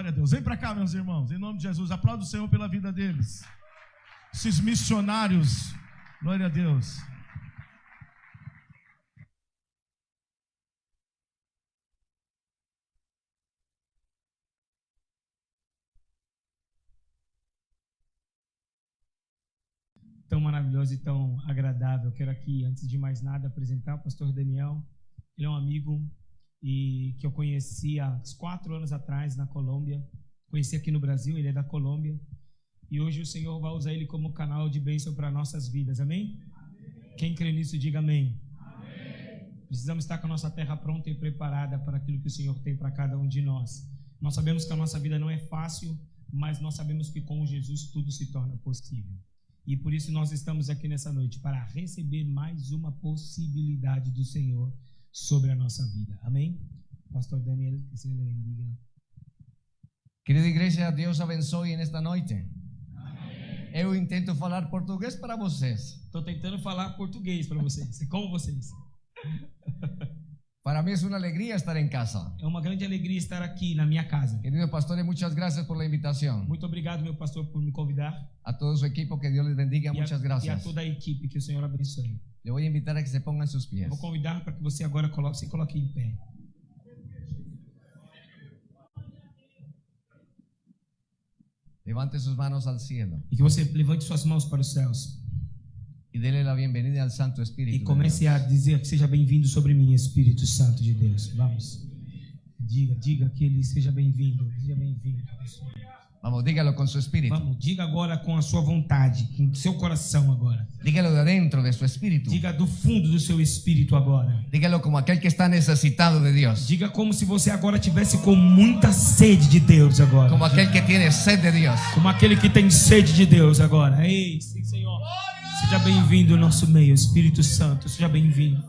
Glória a Deus. Vem para cá, meus irmãos, em nome de Jesus. Aplauda o Senhor pela vida deles. Esses missionários. Glória a Deus. Tão maravilhoso e tão agradável. Quero aqui, antes de mais nada, apresentar o pastor Daniel. Ele é um amigo que eu conheci há 4 anos atrás na Colômbia. Conheci aqui no Brasil, ele é da Colômbia. E hoje o Senhor vai usar ele como canal de bênção para nossas vidas. Amém? Amém. Quem crê nisso, diga amém. Amém. Precisamos estar com a nossa terra pronta e preparada para aquilo que o Senhor tem para cada um de nós. Nós sabemos que a nossa vida não é fácil, mas nós sabemos que com Jesus tudo se torna possível. E por isso nós estamos aqui nessa noite, para receber mais uma possibilidade do Senhor sobre a nossa vida. Amém? Pastor Daniel, que o Senhor lhe bendiga. Querida igreja, Deus abençoe nesta noite. Amém. Eu intento falar português para vocês. Estou tentando falar português para vocês, como vocês. Para mí es una alegría estar en casa. É uma grande alegria estar aqui na minha casa. Querido pastor, muchas gracias por la invitación. Muito obrigado, meu pastor, por me convidar. A todo su equipo, que Dios les bendiga, muchas gracias. E a toda a equipe, que o Senhor abençoe. Le voy a invitar a que se pongan sus pies. Vou convidar para que você agora se coloque em pé. Levante sus manos al cielo. E que você levante suas mãos para os céus. Y dele la bienvenida al Santo Espíritu. E comece a dizer que seja bem-vindo sobre mim, Espírito Santo de Deus. Vamos. Diga que ele seja bem-vindo. Seja bem-vindo. Vamos, dígalo con su espíritu. Vamos, diga agora com a sua vontade, com o seu coração agora. Dígalo de adentro de su espíritu. Diga do fundo do seu espírito agora. Dígalo como aquel que está necesitado de Dios. Diga como se você agora tivesse com muita sede de Deus agora. Como aquel que tiene sed de Dios. Como aquele que tem sede de Deus agora. Ei, Senhor. Seja bem-vindo ao nosso meio, Espírito Santo. Seja bem-vindo.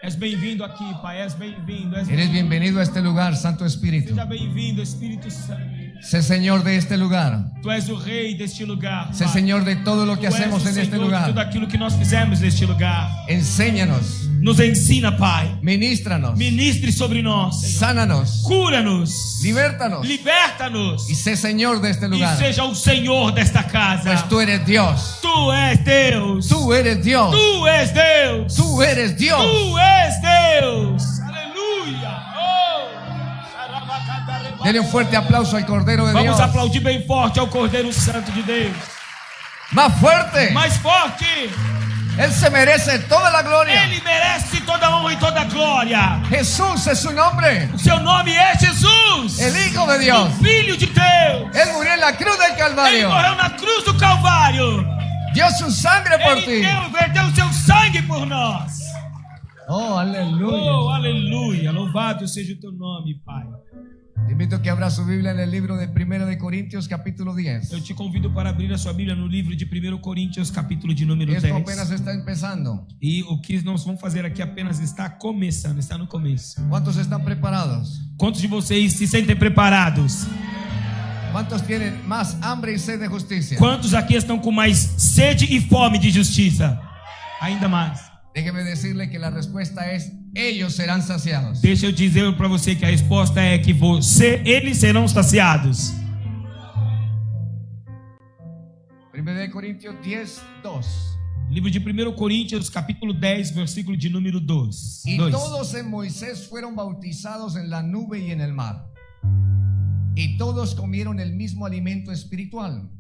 És bem-vindo aqui, Pai. És bem-vindo. Eres bienvenido a este lugar, Santo Espíritu. Seja bem-vindo, Espírito Santo. Sé Señor de este lugar. Tu és o rei deste lugar. Sé Señor de todo lo que hacemos en este lugar. Tudo aquilo que nós fizemos neste lugar. Enséñanos. Nos ensina, Pai. Ministranos. Ministre sobre nós. Sánanos. Cura-nos. Liberta-nos. Liberta-nos. Y sé Señor de este lugar. E seja o Senhor desta casa. Pues tú eres Dios. Tu és Deus. Tú eres Dios. Tu és Deus. Tú eres Dios. Tu és Deus. Aleluia. Denle un fuerte aplauso al Cordero de Dios. Vamos aplaudir bem forte ao Cordeiro Santo de Deus. Más fuerte. Mais forte. Él se merece toda la gloria. Ele merece toda a honra e toda a glória. Jesús es su nombre. O seu nome é Jesus. El Hijo de Dios. O Filho de Deus. Él murió en la cruz del Ele Calvario. morreu na cruz do Calvário. Dio su sangre por ti. Ele verteu o seu sangue por nós. Oh, aleluya. Oh, aleluia. Louvado seja o teu nome, Pai. Te invito a que abra su Biblia en el libro de 1 de Corintios capítulo 10. Eu te convido para abrir a sua Bíblia no livro de 1 Coríntios, capítulo de número 10. Esto apenas está empezando. E o que nós vamos fazer aqui apenas está começando, está no começo. ¿Cuántos están preparados? Quantos de vocês se sentem preparados? ¿Cuántos tienen más hambre y sed de justicia? Quantos aqui estão com mais sede e fome de justiça? Ainda mais. Déjeme decirle que la respuesta es: ellos serán saciados. Deixa eu dizer para você que a resposta é que eles serão saciados. 1 de Corintios 10, 2. Livro de 1 Coríntios, capítulo 10, versículo de número 2. Y todos en Moisés fueron bautizados en la nube y en el mar. Y todos comieron el mismo alimento espiritual.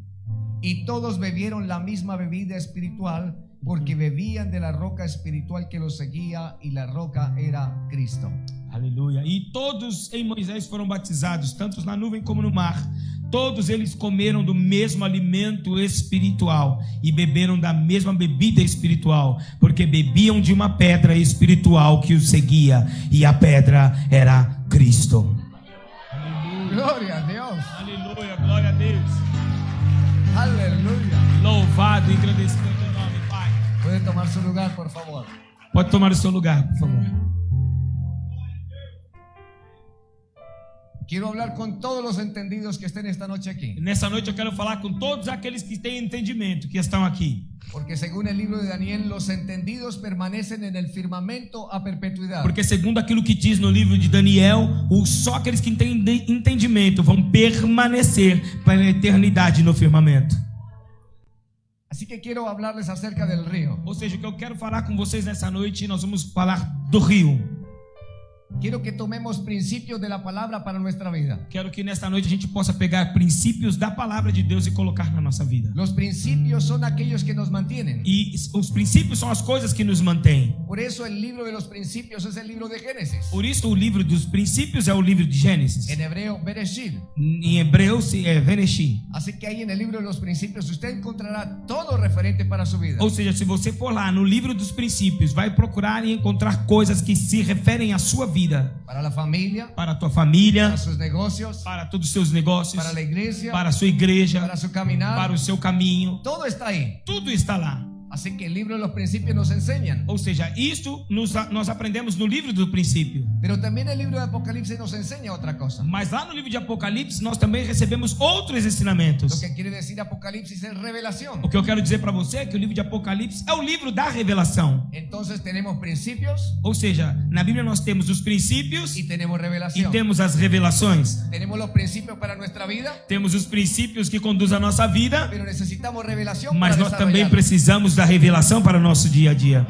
Y todos bebieron la misma bebida espiritual, porque bebían de la roca espiritual que los seguía, y la roca era Cristo. Aleluia. E todos em Moisés foram batizados, tanto na nuvem como no mar. Todos eles comeram do mesmo alimento espiritual e beberam da mesma bebida espiritual, porque bebiam de uma pedra espiritual que os seguia, e a pedra era Cristo. Aleluia. Glória a Deus. Aleluia, glória a Deus. Aleluia. Louvado e engrandecido é o teu nome, Pai. Pode tomar seu lugar, por favor. Pode tomar o seu lugar, por favor. Quiero hablar con todos los entendidos que estén esta noche aquí. Nessa noite eu quero falar com todos aqueles que têm entendimento, que estão aqui. Porque según el libro de Daniel, los entendidos permanecen en el firmamento a perpetuidad. Porque segundo aquilo que diz no livro de Daniel, só aqueles que têm entendimento vão permanecer para a eternidade no firmamento. Así que quiero hablarles acerca del río. Ou seja, o que eu quero falar com vocês nessa noite, nós vamos falar do rio. Quiero que tomemos principios de la palabra para nuestra vida. Quero que nesta noite a gente possa pegar princípios da palavra de Deus e colocar na nossa vida. Los principios son aquellos que nos mantienen. E os princípios são as coisas que nos mantêm. Por eso el libro de los principios es el libro de Génesis. Por isso o livro dos princípios é o livro de Gênesis. En hebreo, Bereshit. Em hebreu é Bereshit. Así que ahí en el libro de los principios usted encontrará todo referente para su vida. Ou seja, se você for lá no livro dos princípios, vai procurar e encontrar coisas que se referem à sua vida. Para la familia, para a tua família, para sus negocios, para todos os seus negócios, para la iglesia, para a sua igreja, para su caminar, para o seu caminho. todo está ahí. Tudo está lá. Así que el libro de los principios nos enseñan. Ou seja, isto nós aprendemos no livro do princípio. Pero también el libro de Apocalipsis nos enseña otra cosa. Mas lá no livro de Apocalipse nós também recebemos outros Lo ensinamentos. que quiere decir Apocalipsis es revelación. O que eu quero dizer para você é que o livro de Apocalipse é o livro da revelação. Entonces tenemos principios Ou seja, na Bíblia nós temos os princípios y tenemos e revelación. temos as revelações. Tenemos los principios para nuestra vida, Temos os princípios que conduzem a nossa vida, pero necesitamos revelación mas para nós também desarrollarla. precisamos da revelação para o nosso dia a dia.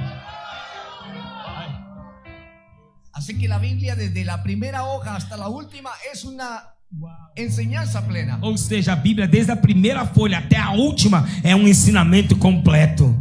Así que la Biblia desde la primera hoja hasta la última es una enseñanza plena. Ou seja, a Bíblia desde a primeira folha até a última é um ensinamento completo.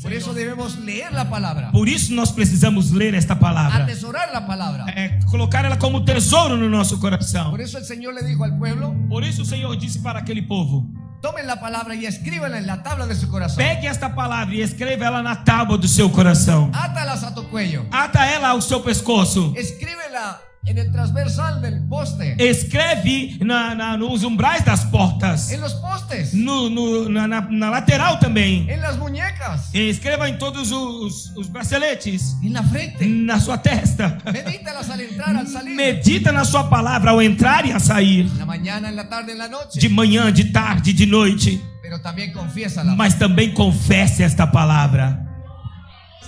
Por eso debemos leer la palabra, Por isso nós precisamos ler esta palavra, atesorar la palabra. colocar ela como tesouro no nosso coração. Por eso el Señor le dijo al pueblo: Por isso o Senhor disse para aquele povo: tomen la palabra y escríbanla en la tabla de su corazón. pegue esta palavra e escreva ela na tábua do seu coração. Átalas a tu cuello. Ata ela ao seu pescoço. Escríbela en el transversal del poste. Escreve nos umbrais das portas. En los postes. Na lateral também. En las muñecas. Escreva em todos os braceletes. En la frente. Na sua testa. Medítalas al entrar, al salir. Medita na sua palavra ao entrar e a sair. En la mañana, en la tarde, en la noche. De manhã, de tarde, de noite. Pero también confiésala. Mas também confesse esta palavra.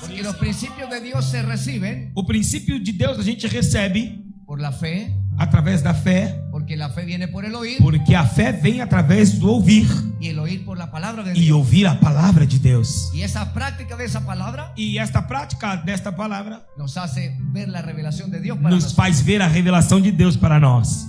Porque los principios de Dios se reciben O princípio de Deus a gente recebe por la fe, através da fé, porque la fe viene por el oír porque a fé vem através do ouvir y el oír por la palabra de e Dios. ouvir a palavra de Deus. Y esa práctica de esa palabra E esta prática desta palavra nos hace ver la revelación de Dios para nos nosotros. faz ver a revelação de Deus para nós.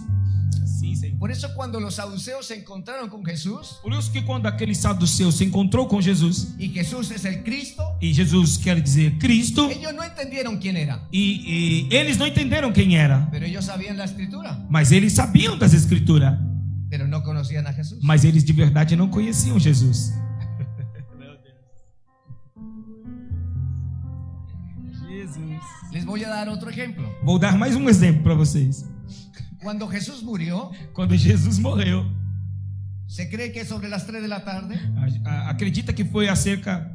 Por eso cuando los saduceos se encontraron con Jesús, Por isso que quando aquele saduceu se encontrou com Jesus, y Jesús es el Cristo, e Jesus quer dizer Cristo, ellos no entendieron quién era, e eles não entenderam quem era, pero ellos sabían la escritura, mas eles sabiam das Escrituras, pero no conocían a Jesús. mas eles de verdade não conheciam Jesus. Les voy a dar otro ejemplo. Vou dar mais um exemplo para vocês. Cuando Jesús murió, Quando Jesus morreu, se cree que sobre las 3 de la tarde, acredita que foi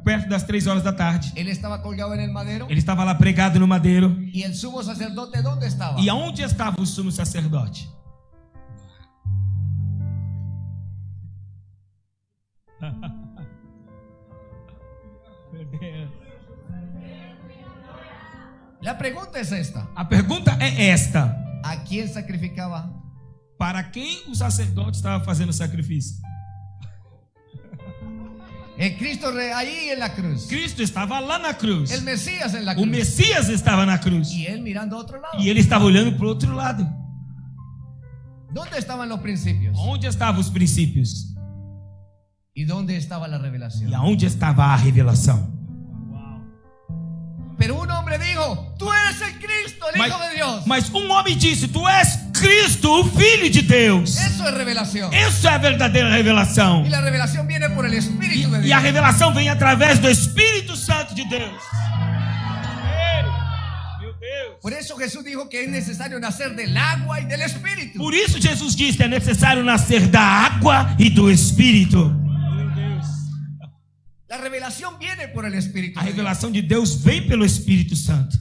perto das 3 horas da tarde. él estaba colgado en el madero. Ele estava lá pregado no madeiro. ¿Y el sumo sacerdote dónde estaba? E aonde estava o sumo sacerdote? La pregunta es esta: A pergunta é esta: ¿a quién sacrificaba? para quem o sacerdote estava fazendo o sacrifício? El Cristo ahí en la cruz, Cristo estava lá na cruz. el Mesías en la O cruz, Messias estava na cruz. y él mirando a otro lado. E ele estava olhando para o outro lado. ¿Dónde estaban los principios? Onde estavam os princípios? ¿Y dónde estaba la revelación? E aonde estava a revelação? Pero un hombre dijo: tú eres el Cristo, el Hijo de Dios. Mas um homem disse: tu és Cristo, o Filho de Deus. Eso es revelación. Isso é a verdadeira revelação. Y la revelación viene por el Espíritu de E a Dios. revelação vem através do Espírito Santo de Deus. Meu Deus. Por eso Jesús dijo que es necesario nacer del agua y del Espíritu. Por isso Jesus disse que é necessário nascer da água e do Espírito. La revelación viene por el Espíritu A de Dios. revelação de Deus vem pelo Espírito Santo.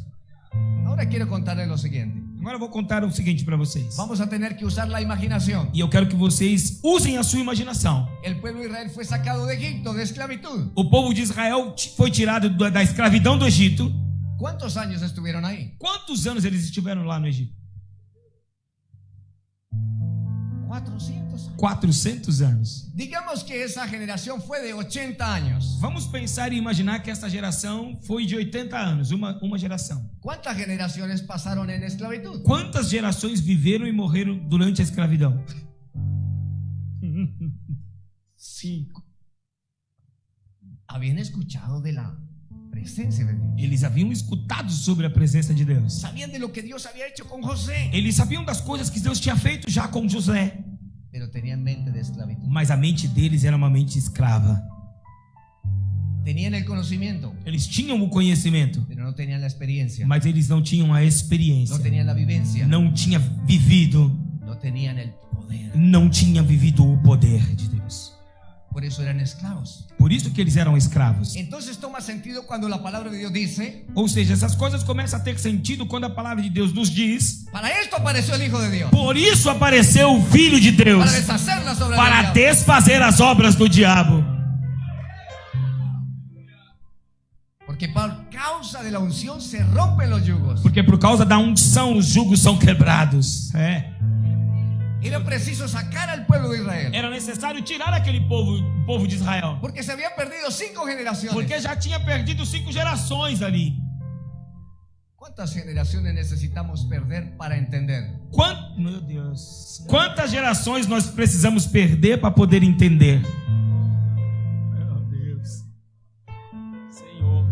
Ahora quiero contarles lo siguiente. Agora eu vou contar o seguinte para vocês. Vamos a tener que usar la imaginación. E eu quero que vocês usem a sua imaginação. El pueblo de Israel fue sacado de Egipto, de esclavitud. O povo de Israel foi tirado da escravidão do Egito. ¿Cuántos años estuvieron ahí? Quantos anos eles estiveram lá no Egito? 400 años. 400 anos. Digamos que esa generación fue de 80 años. Vamos pensar e imaginar que essa geração foi de 80 anos, uma geração. ¿Cuántas generaciones pasaron en esclavitud? Quantas gerações viveram e morreram durante a escravidão? 5. Habían escuchado de la presencia de Dios. Eles haviam escutado sobre a presença de Deus. Sabían de lo que Dios había hecho con José. Eles sabiam das coisas que Deus tinha feito já com José. Pero tenían mente de esclavitud. Mas a mente deles era uma mente escrava. Tenían el conocimiento, Eles tinham o conhecimento, pero no tenían la experiencia. mas eles não tinham a experiência. No tenían la vivencia. Não tinha vivido. No tenían el poder. Não tinha vivido o poder de Deus. Por eso eran esclavos. Por isso que eles eram escravos. Entonces toma sentido cuando la palabra de Dios dice: Ou seja, essas coisas começam a ter sentido quando a palavra de Deus nos diz: para esto apareció el Hijo de Dios. por isso apareceu o Filho de Deus, Para deshacer las obras para del diablo. desfazer as obras do diabo. Porque por causa de la unción se rompen los yugos. Porque por causa da unção os jugos são quebrados. Era preciso sacar al pueblo de Israel. Era necessário tirar aquele povo de Israel. Porque se habían perdido 5 generaciones. Porque já tinha perdido 5 gerações ali. ¿Cuántas generaciones necesitamos perder para entender? Meu Deus. Quantas gerações nós precisamos perder para poder entender? Meu Deus. Senhor.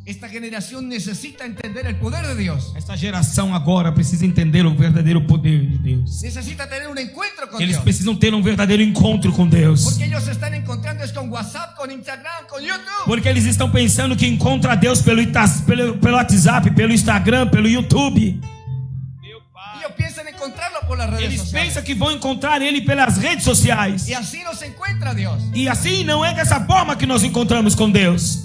Esta generación necesita entender el poder de Dios. Esta geração agora precisa entender o verdadeiro poder de Deus. Necesita tener un encuentro con Eles Dios. precisam ter um verdadeiro encontro com Deus. Porque ellos se están encontrando es con WhatsApp, con Instagram, con YouTube. Porque eles estão pensando que encontra Deus pelo WhatsApp, pelo Instagram, pelo YouTube. Ellos piensan encontrarlo por las redes Eles sociales. pensam que vão encontrar Ele pelas redes sociais. Y así no se encuentra Dios. E assim não é dessa forma que nós encontramos com Deus.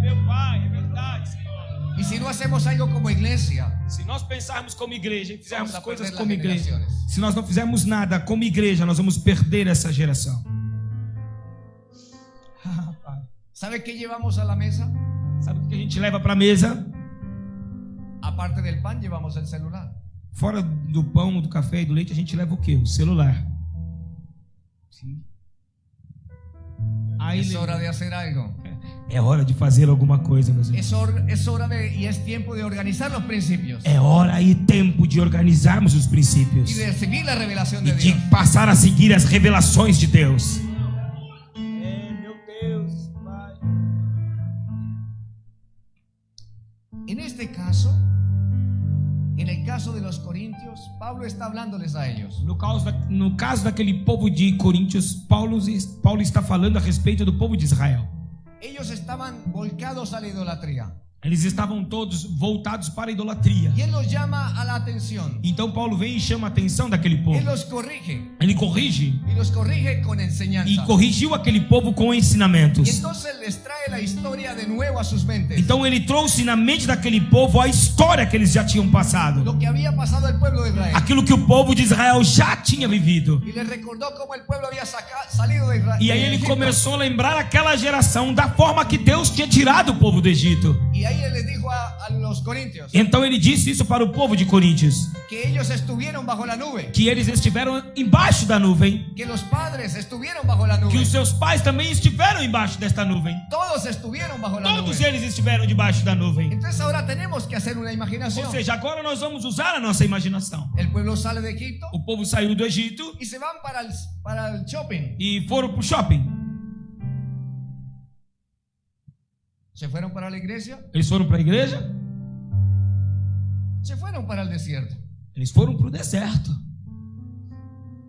Meu Pai, é verdade, Senhor. Y si no hacemos algo como iglesia, Se nós pensarmos como igreja e fizermos vamos a coisas perder como las igreja, generaciones. se nós não fizermos nada como igreja, nós vamos perder essa geração. Pai. ¿Sabe qué llevamos a la mesa? Sabe o que a gente leva para a mesa? Aparte del pan, llevamos el celular. Fora do pão, do café e do leite, a gente leva o quê? O celular. Sim. Aí Es hora de hacer algo. é hora de fazer alguma coisa, meus irmãos. Es hora de, y es tiempo de organizar los principios. É hora e tempo de organizarmos os princípios Y de seguir la revelación e de de Dios. passar a seguir as revelações de Deus. Meu Deus, Pai. En este caso, en el caso de los corintios, Pablo está hablándoles a ellos. No caso daquele povo de Coríntios, Paulo está falando a respeito do povo de Israel. Ellos estaban volcados a la idolatría. Eles estavam todos voltados para a idolatria. Y él los llama a la atención. Então Paulo vem e chama a atenção daquele povo. Él los corrige. Ele corrige Y los corrige con enseñanza. e corrigiu aquele povo com Y ensinamentos. entonces les trae la historia de nuevo a sus mentes. Então ele trouxe na mente daquele povo a história que eles já tinham passado. Lo que había pasado al pueblo de Israel. Aquilo que o povo de Israel já tinha vivido. Y les recordó cómo el pueblo había salido de Israel. E aí ele começou a lembrar aquela geração da forma que Deus tinha tirado o povo do Egito. Y ahí él les dijo a los corintios Então ele disse isso para o povo de Coríntios, que ellos estuvieron bajo la nube. que eles estiveram embaixo da nuvem, Que los padres estuvieron bajo la que nube. os seus pais também estiveram embaixo desta nuvem. Todos estuvieron bajo la Todos nube. eles estiveram debaixo da nuvem. Entonces ahora tenemos que hacer una imaginación. Ou seja, agora nós vamos usar a nossa imaginação. El pueblo sale de Egipto O povo saiu do Egito y se van para el shopping. e foram para o shopping. Se fueron para la iglesia. Eles foram para a igreja, Se fueron para el desierto. eles foram para o deserto.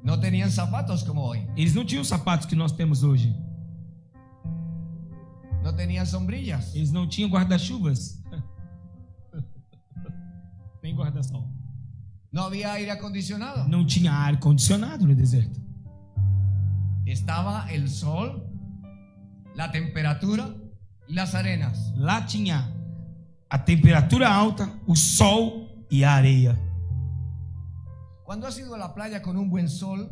No tenían zapatos como hoy. Eles não tinham os sapatos que nós temos hoje. No tenían sombrillas. Eles não tinham guarda-chuvas. Nem guarda-sol. No había aire acondicionado. Não tinha ar condicionado no deserto. Estaba el sol, la temperatura y las arenas. Lá tinha a temperatura alta, o sol e a areia. Cuando has ido a la playa con un buen sol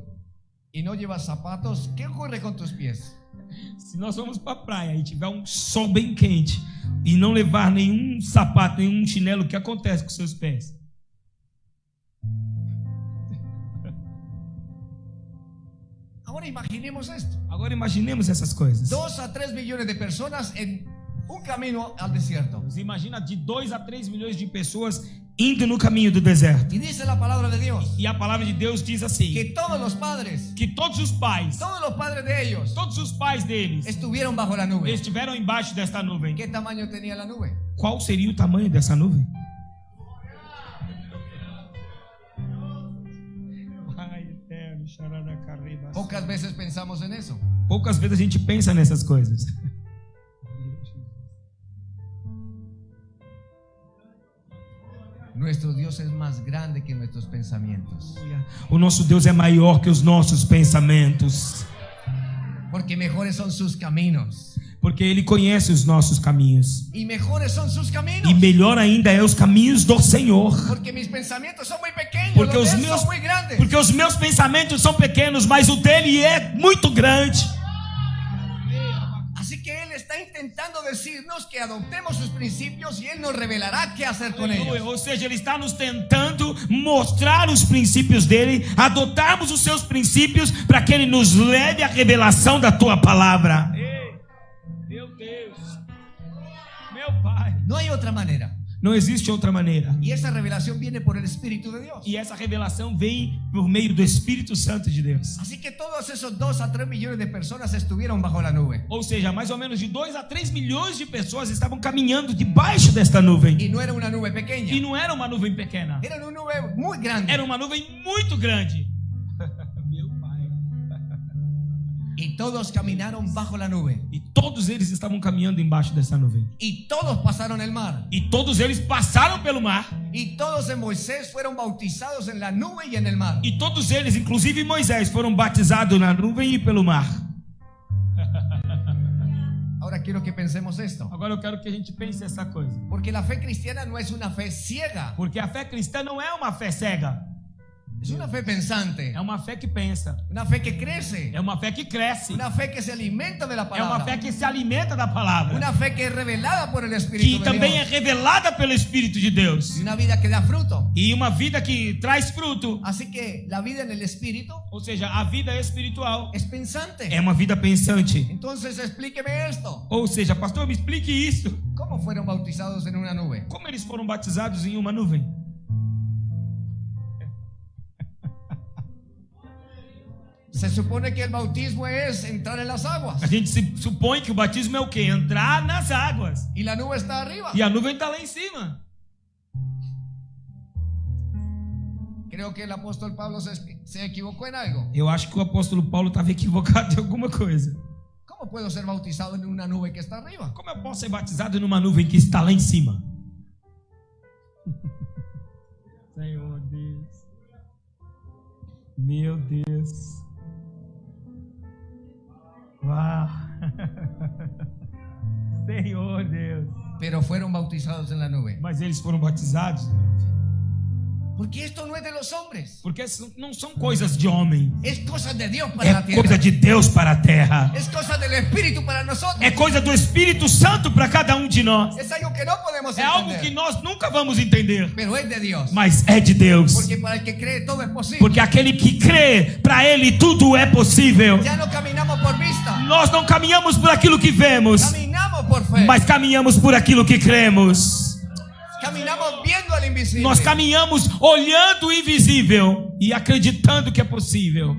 y no llevas zapatos, ¿qué ocurre con tus pies? Se nós vamos para a praia e tiver um sol bem quente e não levar nenhum sapato, nenhum chinelo, o que acontece com seus pés? Ahora imaginemos esto. Agora imaginemos essas coisas. 2 a 3 millones de personas en un camino al desierto. Você imagina de 2 a 3 milhões de pessoas indo no caminho do deserto. Y dice la palabra de Dios E a palavra de Deus diz assim: que todos los padres que todos os pais de ellos deles estuvieron bajo la nube. estiveram embaixo desta nuvem. ¿Qué tamaño tenía la nube? Qual seria o tamanho dessa nuvem? Pocas veces pensamos en eso. Poucas vezes a gente pensa nessas coisas. Nuestro Dios es más grande que nuestros pensamientos, O nosso Deus é maior que os nossos pensamentos, porque mejores son sus caminos. porque Ele conhece os nossos caminhos. Y mejores son sus caminos. E melhor ainda é os caminhos do Senhor. Porque mis pensamientos son muy pequeños, Porque los os de él meus, son muy grandes. porque os meus pensamentos são pequenos, mas o dele é muito grande. Así que él está intentando decirnos que adoptemos sus principios y él nos revelará qué hacer con ellos. Ou seja, Ele está nos tentando mostrar os princípios dele, adotarmos os seus princípios para que Ele nos leve à revelação da tua palavra. Meu Deus, meu Pai. No hay otra manera. Não existe outra maneira. Y esa revelación viene por el Espíritu de Dios. E essa revelação vem por meio do Espírito Santo de Deus. Así que todos esos 2 a 3 millones de personas estuvieron bajo la nube. Ou seja, mais ou menos de 2 a 3 milhões de pessoas estavam caminhando debaixo desta nuvem. Y no era una nube E pequeña. não era uma nuvem pequena. Era una nube muy grande. Era uma nuvem muito grande. Meu Pai. Y todos caminaron bajo la nube. E todos eles estavam caminhando embaixo dessa nuvem. Y todos pasaron el mar. E todos eles passaram pelo mar. Y todos en Moisés fueron bautizados en la nube y en el mar. E todos eles, inclusive Moisés, foram batizados na nuvem e pelo mar. Ahora quiero que pensemos esto. Agora eu quero que a gente pense essa coisa. Porque la fe cristiana no es una fe ciega. Porque a fé cristã não é uma fé cega. Es una fe pensante. É uma fé que pensa. Una fe que crece. É uma fé que cresce. Una fe que se alimenta de la É uma palabra. fé que se alimenta da palavra. Una fe que es revelada por el Que Espíritu de também é Dios. revelada pelo Espírito de Deus. Y una vida que da fruto. E uma vida que traz fruto. Así que la vida en el Espíritu Ou seja, a vida espiritual es pensante. é uma vida pensante. Entonces explíqueme esto. Ou seja, pastor, me explique isso. ¿Cómo fueron bautizados en una nube? Como eles foram batizados em uma nuvem? Se supone que el bautismo es entrar en las aguas. A gente se supõe que o batismo é o quê? Entrar nas águas. Y la nube está arriba. E a nuvem está lá em cima. Creo que el apóstol Pablo se equivocó en algo. Eu acho que o apóstolo Paulo estava equivocado em alguma coisa. ¿Cómo puedo ser bautizado en una nube que está arriba? Como eu posso ser batizado numa nuvem que está lá em cima? Senhor Deus. Meu Deus. Uau. Senhor Deus. Pero fueron bautizados en la nube. Mas eles foram batizados? Porque esto no es de los hombres. Porque não são coisas de homem. Es cosa de Dios para É la tierra. coisa de Deus para a terra. Es cosa del Espíritu para nosotros. É coisa do Espírito Santo para cada um de nós. Es algo que no podemos É algo que entender. nós nunca vamos entender. Pero es de Dios. Mas é de Deus. Porque para el que cree todo es posible. Porque aquele que crê, para ele tudo é possível. Ya no caminamos por vista. Nós não caminhamos por aquilo que vemos, Caminamos por fe. mas caminhamos por aquilo que cremos. Caminamos viendo al invisible. Nós caminhamos olhando o invisível e acreditando que é possível.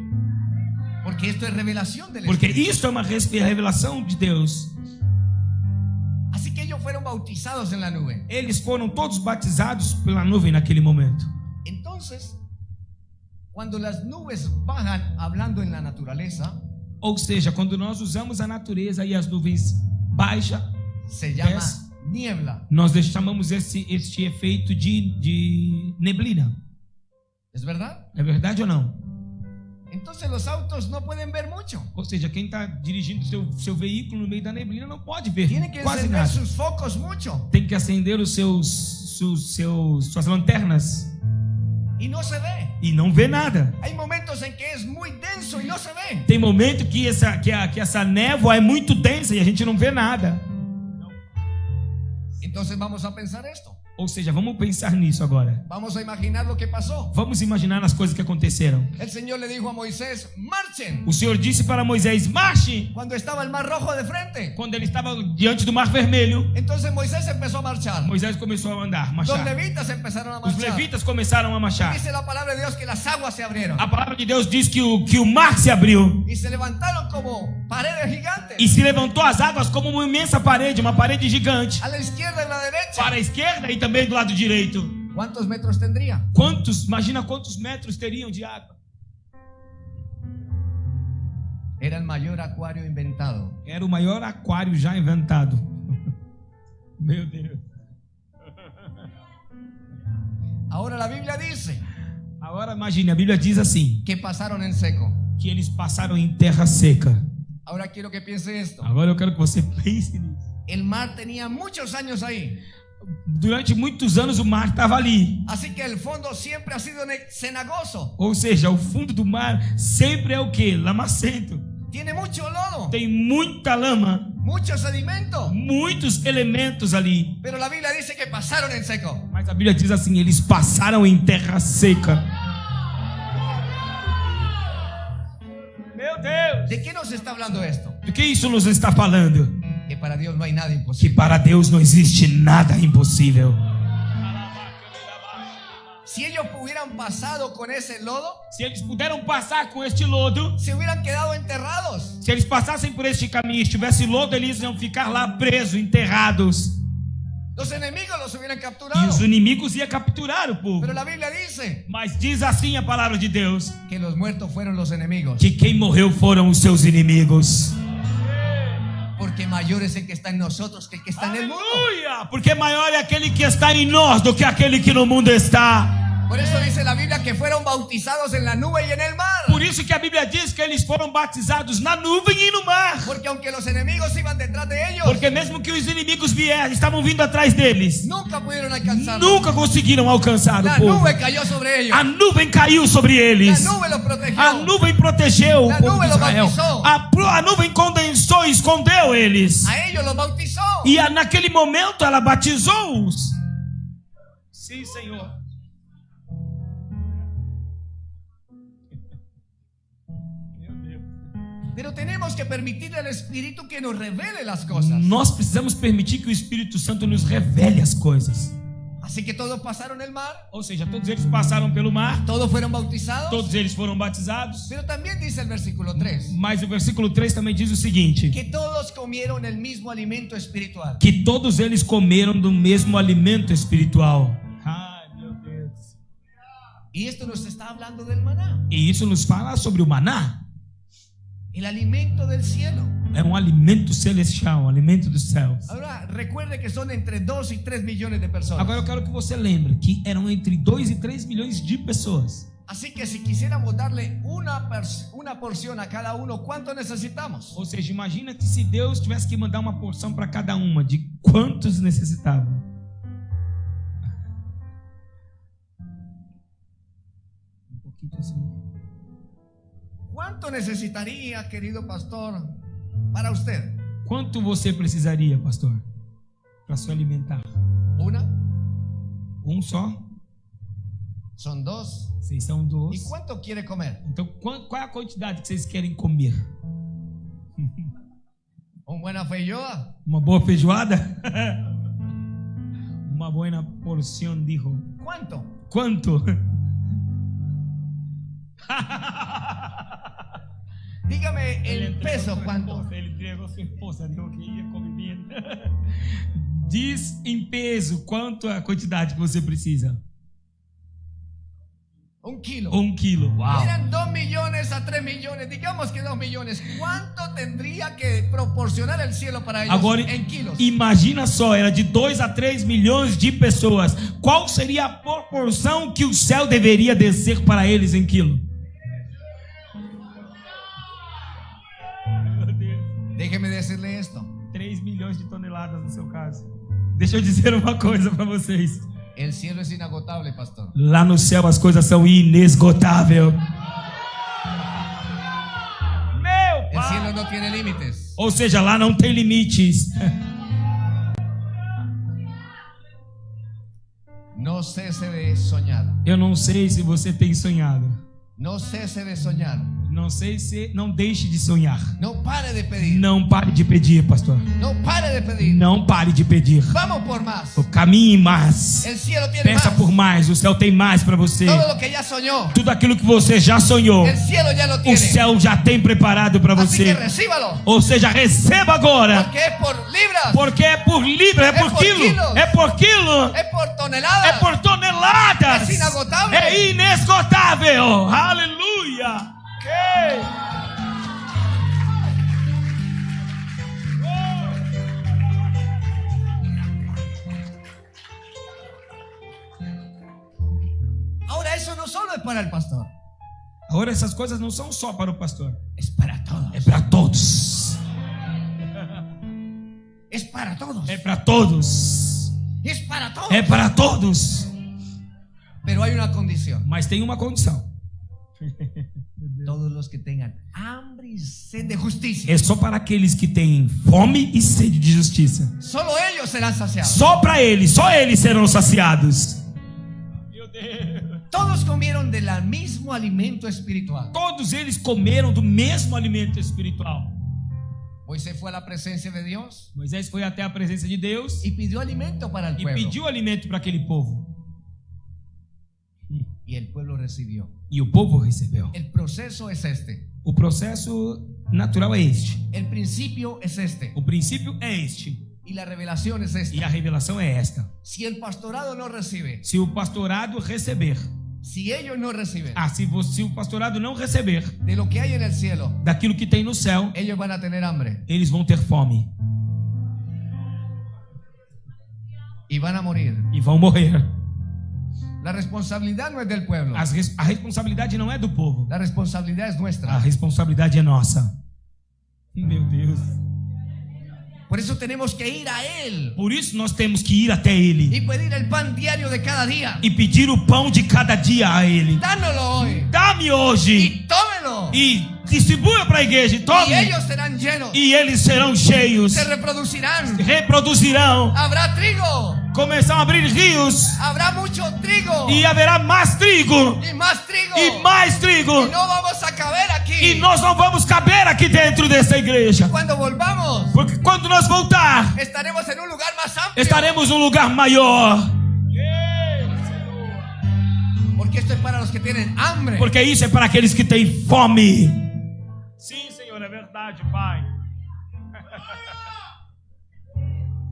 Porque esto es revelación del Porque Espíritu. isso é uma revelação de Deus. Así que ellos fueron bautizados en la nube. Eles foram todos batizados pela nuvem naquele momento. Entonces, cuando las nubes bajan hablando en la naturaleza, Ou seja, quando nós usamos a natureza e as nuvens baixam, se llama Yes. niebla. nós chamamos este efeito de neblina. ¿Es verdad? É verdade ou não? Entonces los autos no pueden ver mucho. Ou seja, quem está dirigindo seu veículo no meio da neblina não pode ver Tienen que quase encender nada. sus focos mucho. Tem que acender os suas lanternas y no se ve. e não vê nada. Hay momentos en que es muy denso y no se ve. Tem momento que essa névoa é muito densa e a gente não vê nada. Entonces vamos a pensar esto. Ou seja, vamos pensar nisso agora. Vamos a imaginar lo que pasó. Vamos imaginar as coisas que aconteceram. El Señor le dijo a Moisés, marchen. O Senhor disse para Moisés: marche. Cuando estaba el mar rojo de frente. Quando ele estava diante do Mar Vermelho, Entonces Moisés empezó a marchar. Moisés começou a andar, Los marchar. levitas empezaron a Os marchar. levitas começaram a marchar. Dice la palabra de Dios que las aguas se abrieron. A palavra de Deus diz que o mar se abriu Y se levantaron como paredes gigantes. e se levantou as águas como uma imensa parede, uma parede gigante, A la izquierda y a la derecha. para a esquerda e também do lado direito. ¿Cuántos metros tendría? Imagina quantos metros teriam de água. Era el mayor acuario inventado. Era o maior aquário já inventado. Meu Deus. Ahora la Biblia dice Agora imagine, a Bíblia diz assim, que pasaron en seco. que eles passaram em terra seca. Ahora quiero que piense esto. Agora eu quero que você pense nisso. El mar tenía muchos años ahí. Durante muitos anos o mar estava ali. Así que el fondo siempre ha sido cenagoso. Ou seja, o fundo do mar sempre é o quê? Lamacento. Tiene mucho lodo, Tem muita lama, mucho sedimento. muitos elementos ali. Pero la Biblia dice que pasaron en seco. Mas a Bíblia diz assim, eles passaram em terra seca. Meu Deus! ¿De qué nos está hablando esto? Do que isso nos está falando? Que para Dios no hay nada Que imposible. para Deus não existe nada impossível. Si ellos hubieran pasado con ese lodo, Se eles puderam passar com este lodo, se hubieran quedado enterrados. se eles passassem por este caminho e tivesse lodo, eles iam ficar lá presos, enterrados. Los enemigos los hubieran E capturado. os inimigos iam capturar o povo. Pero la Biblia dice Mas diz assim a palavra de Deus, que los muertos fueron los enemigos. que quem morreu foram os seus inimigos. Porque mayor es el que está en nosotros que el que está en el mundo. Aleluia! Porque maior é aquele que está em nós do que aquele que no mundo está. Por eso dice la Biblia que fueron bautizados en la nube y en el mar. Por isso que a Bíblia diz que eles foram batizados na nuvem e no mar. Porque aunque los enemigos iban detrás de ellos, Porque mesmo que os inimigos vieram, estavam vindo atrás deles, nunca pudieron alcanzarlos. nunca conseguiram alcançar La o povo. nube cayó sobre ellos. A nuvem caiu sobre La eles. nube los protegió. A nuvem protegeu o A povo nuvem de los Israel. bautizó. A nuvem condensou e escondeu eles. A ellos los bautizó. E naquele momento ela batizou-os. Sim, Senhor. Pero tenemos que permitirle al Espíritu que nos revele las cosas. Nós precisamos permitir que o Espírito Santo nos revele as coisas. Así que todos pasaron el mar, Ou seja, todos eles passaram pelo mar, todos fueron bautizados. todos eles foram batizados. Pero también dice el versículo 3 Mas o versículo 3 também diz o seguinte: que todos comieron el mismo alimento espiritual. que todos eles comeram do mesmo alimento espiritual. Ai, meu Deus. Y esto nos está hablando del maná, E isso nos fala sobre o maná. el alimento del cielo. É um alimento celestial, um alimento dos céus. Ahora recuerde que son entre 2 y 3 millones de personas. Agora eu quero que você lembre que eram entre 2 e 3 milhões de pessoas. Así que si quisiéramos darle una porción a cada uno, ¿cuánto necesitamos? Ou seja, imagina que se Deus tivesse que mandar uma porção para cada uma, de quantos necessitavam? Um pouquinho assim. ¿Cuánto necesitaría, querido pastor, para usted? Quanto você precisaria, pastor, para se alimentar? ¿Una? Um só? ¿Son 2? Vocês são ¿Y 2. cuánto quiere comer? Então, qual é a quantidade que vocês querem comer? ¿Un buena feijoa? Uma boa feijoada? Uma boa porção, dijo. ¿Cuánto? Quanto? Dígame el peso, ¿cuánto? Ele entregou sua esposa, deu que ia comer bien. Diz em peso quanto é a quantidade que você precisa. 1 kilo. 1 quilo. Uau! Eran 2 millones a 3 millones, digamos que 2 millones. ¿Cuánto tendría que proporcionar el cielo para ellos Agora, en kilos? imagina só, era de 2 a 3 milhões de pessoas. Qual seria a proporção que o céu deveria descer para eles em quilo? Meu Deus. Déjeme decirle esto. 3 milhões de toneladas no seu caso. Deixa eu dizer uma coisa para vocês. El cielo es inagotable, pastor. Lá no céu as coisas são inesgotáveis. Meu El cielo Pai. no tiene límites. Ou seja, lá não tem limites. No cese de soñar. Eu não sei se você tem sonhado. No cese de soñar. Não sei se... Não deixe de sonhar. No pare de pedir. Não pare de pedir, pastor. No pare de pedir. Não pare de pedir. Vamos por más. Caminhe mais. El cielo tiene Peça más. por mais. O céu tem mais para você. Todo lo que ya soñó, Tudo aquilo que você já sonhou, el cielo ya lo o tiene. céu já tem preparado para Así que você. recíbalo. Ou seja, receba agora. Porque es por libras. Porque é por libra, é por por quilo. quilos. É por quilo. Es por toneladas. É por toneladas. É inesgotável. É inesgotável. Aleluia. Okay. Ahora eso no solo es para el pastor. Agora essas coisas não são só para o pastor. Es para todos. É para todos. Es para todos. É para todos. Es para todos. É para todos. Pero hay una condición. Mas tem uma condição. Todos los que tengan hambre y sed de justicia. É só para aqueles que têm fome e sede de justiça. Solo ellos serán saciados. Só para eles, só eles serão saciados. Meu Deus. Todos comieron del mismo alimento espiritual. Todos eles comeram do mesmo alimento espiritual. Moisés fue a la presencia de Dios Moisés foi até a presença de Deus y pidió alimento para el e pueblo. pediu alimento para aquele povo. Y el pueblo recibió. E o povo recebeu. El proceso es este. O processo natural é este. El principio es este. O princípio é este. Y la revelación es esta. E a revelação é esta. Si el pastorado no recibe, Se o pastorado receber, si ellos no reciben se o pastorado não receber de lo que hay en el cielo, daquilo que tem no céu, ellos van a tener hambre eles vão ter fome y van a morir. e vão morrer. La responsabilidad no es del pueblo. A responsabilidade não é do povo. La responsabilidad es A nuestra. responsabilidade é nossa. Meu Deus. Por eso tenemos que ir a Él Por isso nós temos que ir até Ele y pedir el pan diario de cada día. e pedir o pão de cada dia a Ele. Dánoslo hoy Dá-me hoje y tómelo. e distribua para a igreja. Y Tome. ellos serán llenos. E eles serão cheios, Se reproducirán. reproduzirão, Habrá trigo. começarão a abrir rios Habrá mucho trigo. e haverá mais trigo Y más trigo. e mais trigo. Y no vamos a caber aquí. E nós não vamos caber aqui dentro dessa igreja. Cuando volvamos, Porque quando nós voltar, estaremos en un lugar más amplio. estaremos num lugar maior. Porque esto es para los que tienen hambre. Porque isso é para aqueles que têm fome. Sim, Senhor, é verdade, Pai.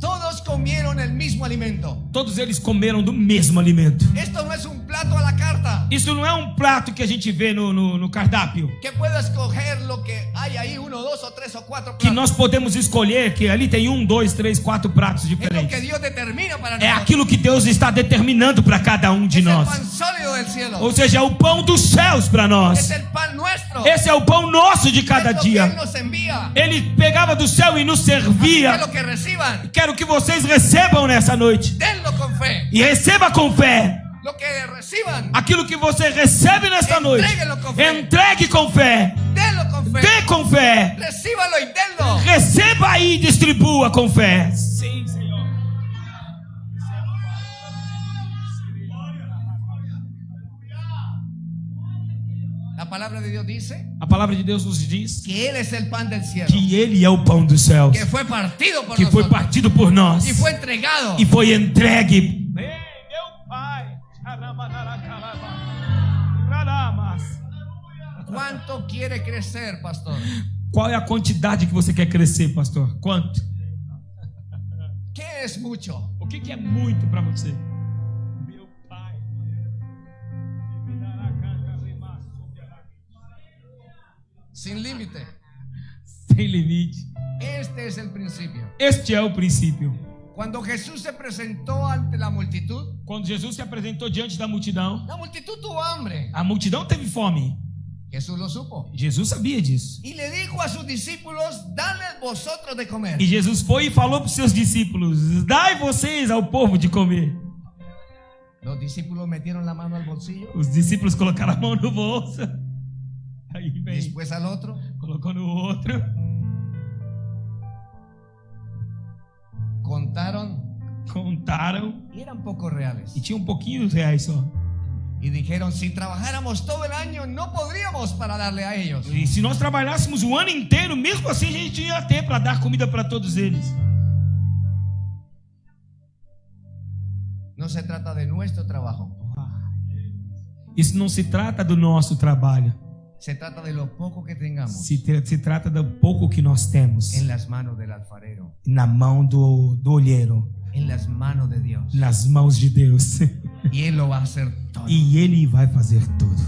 Todos comieron el mismo alimento. Todos eles comeram do mesmo alimento. Esto no es un plato a la carta. Isso não é um prato que a gente vê no cardápio. Que puedo escoger lo que hay ahí, 1, 2 o 3 o 4 Que platos. nós podemos escolher, que ali tem 1, 2, 3, 4 pratos Es lo que diferentes. Dios determina para É nosotros. aquilo que Deus está determinando para cada um de Es el nós. pan sólido del cielo. Ou seja, é o pão dos céus para Es nós. el pan nuestro. Esse é o pão nosso de cada Es lo que Él dia. nos envía. Ele pegava do céu e nos Así que servia. lo que reciban, Quero que vocês recebam nessa noite. denlo con fe. E receba com fé. Lo que reciban, Aquilo que você recebe nesta noite, Entréguelo com fé. entregue com fé. denlo con fe. Dê com fé. Recíbalo y denlo. Receba aí e distribua com fé. Sim, Senhor. La palabra de Dios dice A palavra de Deus nos diz que Él es el pan del cielo, que Ele é o pão dos céus, que fue partido por que foi nosotros partido por nós y fue entregado. e foi entregue. Meu Pai. ¿Cuánto quiere crecer, pastor? Qual é a quantidade que você quer crescer, pastor? Quanto? ¿Qué es mucho? O que é muito para você? Meu Pai. Sin límite. Sem limite. Este es el principio. Este é o princípio. Cuando Jesús se presentó ante la multitud, Quando Jesus se apresentou diante da multidão, la multitud tuvo hambre. a multidão teve fome. Jesús lo supo. Jesus sabia disso. Y le dijo a sus discípulos, dadles vosotros de comer. E Jesus foi e falou para os seus discípulos: dai vocês ao povo de comer. Los discípulos metieron la mano al bolsillo, Os discípulos colocaram a mão no bolso. Aí vem, después al otro. colocou no outro. Contaram Y eran pocos reales. e tinha um pouquinho de reais só. Y dijeron, si trabajáramos todo el año, no podríamos para darle a ellos. E se nós trabalhássemos o ano inteiro, mesmo assim a gente ia ter para dar comida para todos eles. No se trata de nuestro trabajo. Isso não se trata do nosso trabalho. Se trata de lo poco que tengamos Se trata do pouco que nós temos en las manos del alfarero, na mão do olheiro, en las manos de Dios. nas mãos de Deus. Y Él lo va a hacer todo. E Ele vai fazer tudo.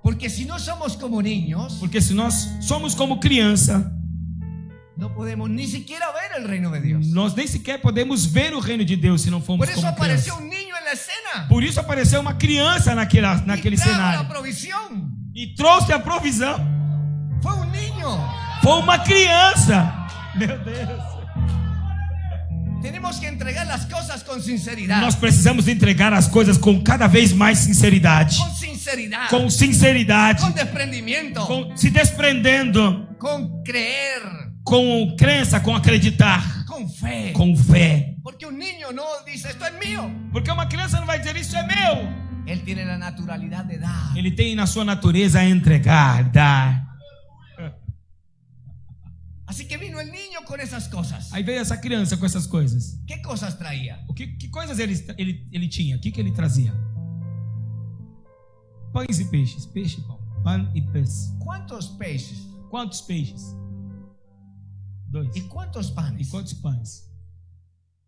Porque si no somos como niños, Porque se nós somos como criança, no podemos ni siquiera ver el reino de Dios. nós nem sequer podemos ver o reino de Deus se não formos Por eso como apareció criança. un niño en la escena. Por isso apareceu uma criança naquele Y trajo la cenário provisión. e trouxe a provisão. Fue un niño. Foi uma criança. Meu Deus. Tenemos que entregar las cosas con sinceridad. Nós precisamos entregar as coisas com cada vez mais sinceridade. Con sinceridad. Com sinceridade. Con desprendimiento. Se desprendendo. Con creer. Com crença, com acreditar. Con fe. Com fé. Porque un niño no dice esto es mío. Porque uma criança não vai dizer isso é meu. Él tiene la naturalidad de dar. Ele tem na sua natureza entregar, dar. Así que vino el niño con esas cosas. Aí veio essa criança com essas coisas. ¿Qué cosas traía? Que coisas ele tinha? O que ele trazia? Pães e peixes. Peixe e pão. Pão e peixe. ¿Cuántos peces? Quantos peixes? 2. ¿Y cuántos E panes? quantos pães?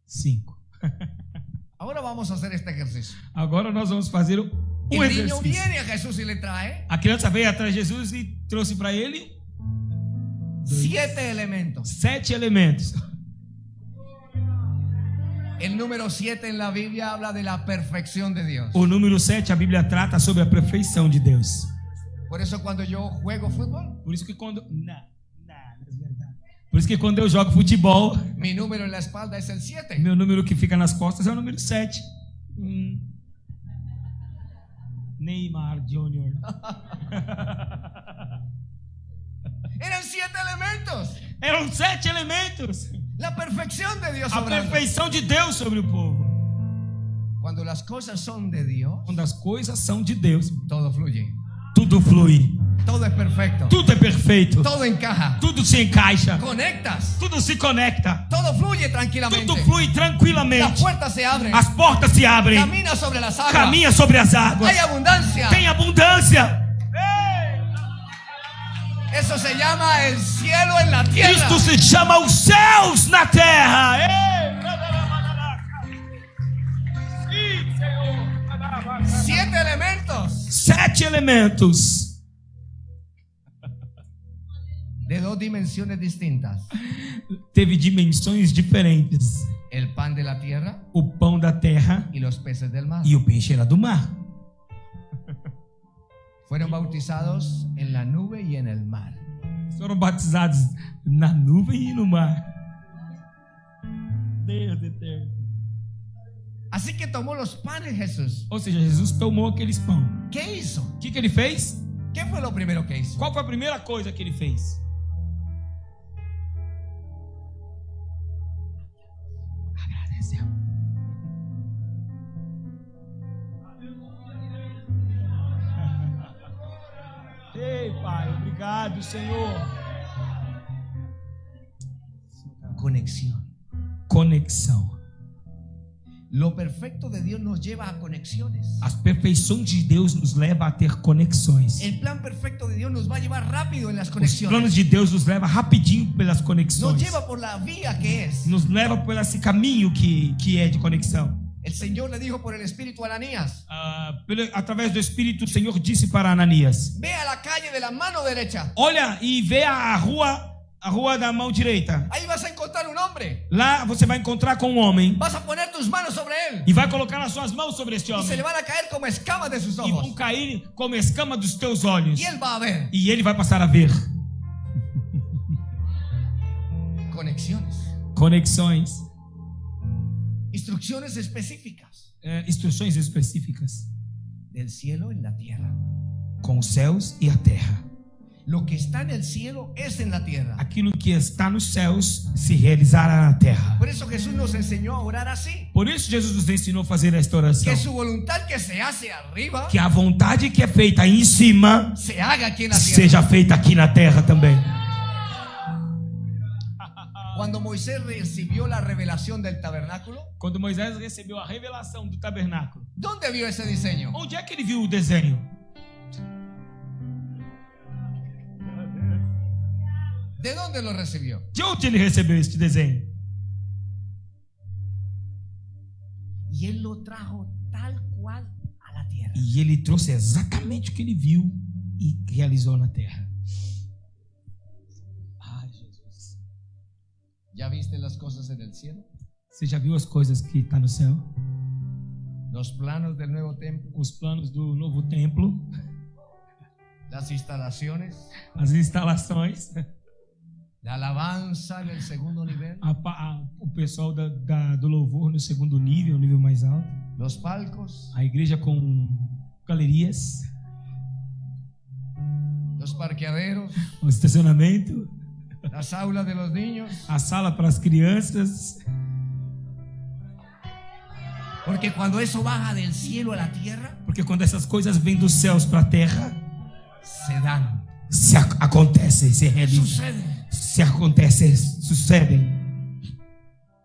5. Ahora vamos a hacer este ejercicio. Agora nós vamos fazer um El niño exercício. viene a Jesús y le trae A criança veio atrás de Jesus e trouxe para ele 7 elementos. 7 elementos. El número 7 en la Biblia habla de la perfección de Dios. O número 7, a Bíblia trata sobre a perfeição de Deus. Por eso cuando yo juego fútbol, Por isso que quando Por isso que quando eu jogo futebol, mi número en la espalda es el 7. meu número que fica nas costas é o número 7. Neymar Jr. Eran 7 elementos. Eram 7 elementos. La perfección de Dios A obrando. perfeição de Deus sobre o povo. Cuando las cosas son de Dios, Quando as coisas são de Deus, todo fluye. tudo flui. Todo es perfecto. Tudo é perfeito. Todo encaja. Tudo se encaixa. Conectas. Tudo se conecta. Todo fluye tranquilamente. Tudo flui Las tranquilamente. puertas se abren. As portas se abrem. Camina sobre las aguas. Caminha sobre as águas. Hay abundancia. Tem abundância. Eso se llama el cielo en la tierra. Isto se chama os céus na terra. Sim, Senhor. 7 elementos 7 elementos de 2 dimensiones distintas. teve dimensões diferentes. El pan de la tierra O pão da terra y los peces del mar. e o peixe era do mar. Fueron bautizados en la nube y en el mar. Foram batizados na nuvem e no mar. Deus eterno. Así que tomó los panes Jesús. Ou seja, Jesus tomou aqueles pão. ¿Qué hizo? O que ele fez? ¿Qué fue lo primero que hizo? Qual foi a primeira coisa que ele fez? Agradeceu. Ei, Pai, obrigado, Senhor. Conexión. Conexão. Lo perfecto de Dios nos lleva a conexiones. As perfeições de Deus nos leva a ter conexões. El plan perfecto de Dios nos va a llevar rápido en las Os conexiones. planos de Deus nos leva rapidinho pelas Nos conexões. lleva por la vía que es. Nos leva por esse caminho que é de conexão. El Señor le dijo por el Espíritu a Ananías: Através do Espírito, o Senhor disse para Ananias: ve a la calle de la mano derecha. olha e vê a rua da mão direita. Ahí vas a encontrar un hombre. Lá você vai encontrar com um homem Vas a poner tus manos sobre él. e vai colocar as suas mãos sobre este Y se homem le van a caer como escamas de sus e vão ojos. cair como escama dos teus olhos Y él va a ver e ele vai passar a ver conexiones. conexões. Instrucciones específicas instruções específicas del cielo en la tierra. com os céus e a terra. Lo que está en el cielo es en la tierra. Aquilo que está nos céus se realizará na terra. Por eso Jesús nos enseñó a orar así. Por isso Jesus nos ensinou a fazer esta oração. Que su voluntad que se hace arriba Que a vontade que é feita aí em cima se haga aquí en la tierra. seja feita aqui na terra também. Cuando Moisés recibió la revelación del tabernáculo, Quando Moisés recebeu a revelação do tabernáculo, ¿dónde vio ese diseño? onde é que ele viu o desenho? ¿De dónde lo recibió? De onde ele recebeu este desenho? Y él lo trajo tal cual a la tierra. E ele trouxe exatamente o que ele viu e realizou na terra. Ai, Jesus. ¿Ya viste las cosas en el cielo? Você já viu as coisas que está no céu? Los planos del nuevo templo, Os planos do novo templo, las instalaciones, as instalações, la alabanza en el segundo nivel, o pessoal do louvor no segundo nível, o nível mais alto, los palcos, a igreja com galerias, los parqueaderos, o estacionamento, las aulas de los niños. a sala para as crianças. Porque cuando eso baja del cielo a la tierra, Porque quando essas coisas vêm dos céus para a terra, se dan, acontecem, se realizam, suceden. sucedem.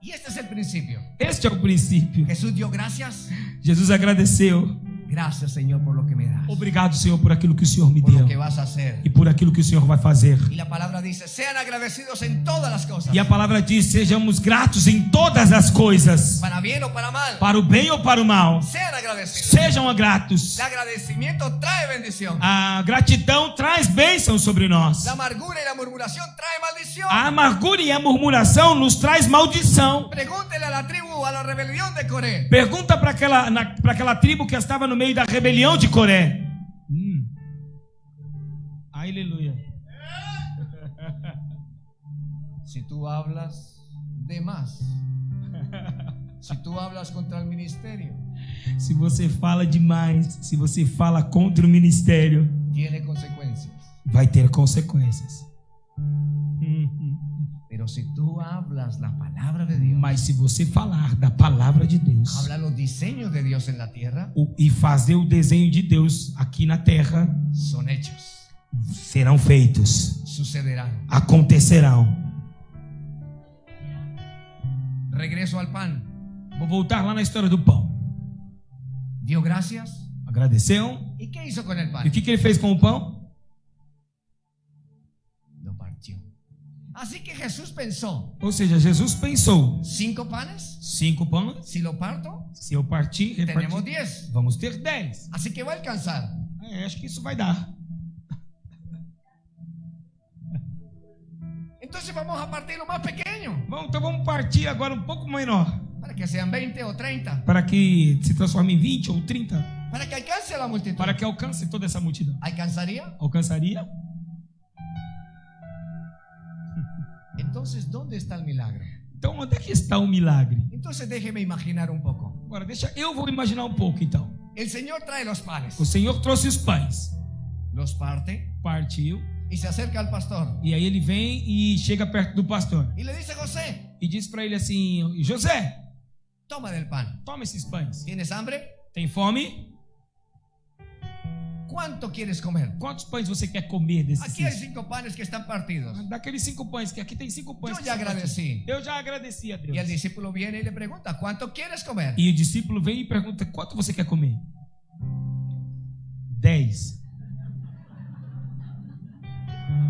Y este es el principio. Este é o princípio. Jesús dio gracias. Jesus agradeceu. Gracias, Señor, por lo que me das, Obrigado, Senhor, por aquilo que o Senhor me por deu lo que vas a hacer. e por aquilo que o Senhor vai fazer. Y la palabra dice, sean agradecidos en todas las cosas, E a palavra diz: sejamos gratos em todas as coisas, para bien o para mal. para o bem ou para o mal. Sean agradecidos. Sejam gratos. El agradecimiento trae bendición. A gratidão traz bênção sobre nós. La amargura y la murmuración trae maldición. A amargura e a murmuração nos traz maldição. Pregúntele a la tribu, a la rebelión de Coré. Pergunta para aquela tribo que estava no meio da rebelião de Coré. Aleluia. Si tú hablas de más, si tú hablas contra el ministerio, Se você fala demais, se você fala contra o ministério, tiene consecuencias. vai ter consequências. Pero si tú hablas la palabra de Dios, Mas se você falar da palavra de Deus habla los diseños de Dios en la tierra, e fazer o desenho de Deus aqui na terra, son hechos, serão feitos, sucederán. acontecerão. Regreso al pan. Vou voltar lá na história do pão. Dio gracias. Agradeceu. ¿Y qué hizo con el E pan? o que ele fez com o pão? Lo partió. Así que Jesús pensó, Ou seja, Jesus pensou: 5 panes, 5 pães, si lo parto, se eu partir, tenemos repartir, 10. vamos ter 10. Así que va a alcanzar. Acho que isso vai dar. Entonces vamos a partir lo más pequeño, Então vamos partir agora um pouco menor, para que sean 20 o 30, para que se transforme em 20 ou 30, para que alcance a la multitud. para que alcance toda essa multidão. ¿Alcanzaría? Alcançaria? Entonces, ¿dónde está el milagro? Então onde é que está o milagre? Entonces déjeme imaginar un poco. Agora eu vou imaginar um pouco então. El Señor trae los panes, O Senhor trouxe os pães, los parte partiu, y se acerca al pastor e aí ele vem e chega perto do pastor y le dice, José, e diz para ele assim: José, toma del pan. toma esses pães. ¿Tienes hambre? Tem fome? ¿Cuánto quieres comer? Quantos pães você quer comer desses? Aquí hay 5 panes que están partidos. Daqueles 5 pães, que aqui tem 5 pães. Yo que ya são agradecí. partidos. Eu já agradeci a Deus. Y el discípulo viene y le pregunta, ¿cuánto quieres comer? E o discípulo vem e pergunta: quanto você quer comer? 10.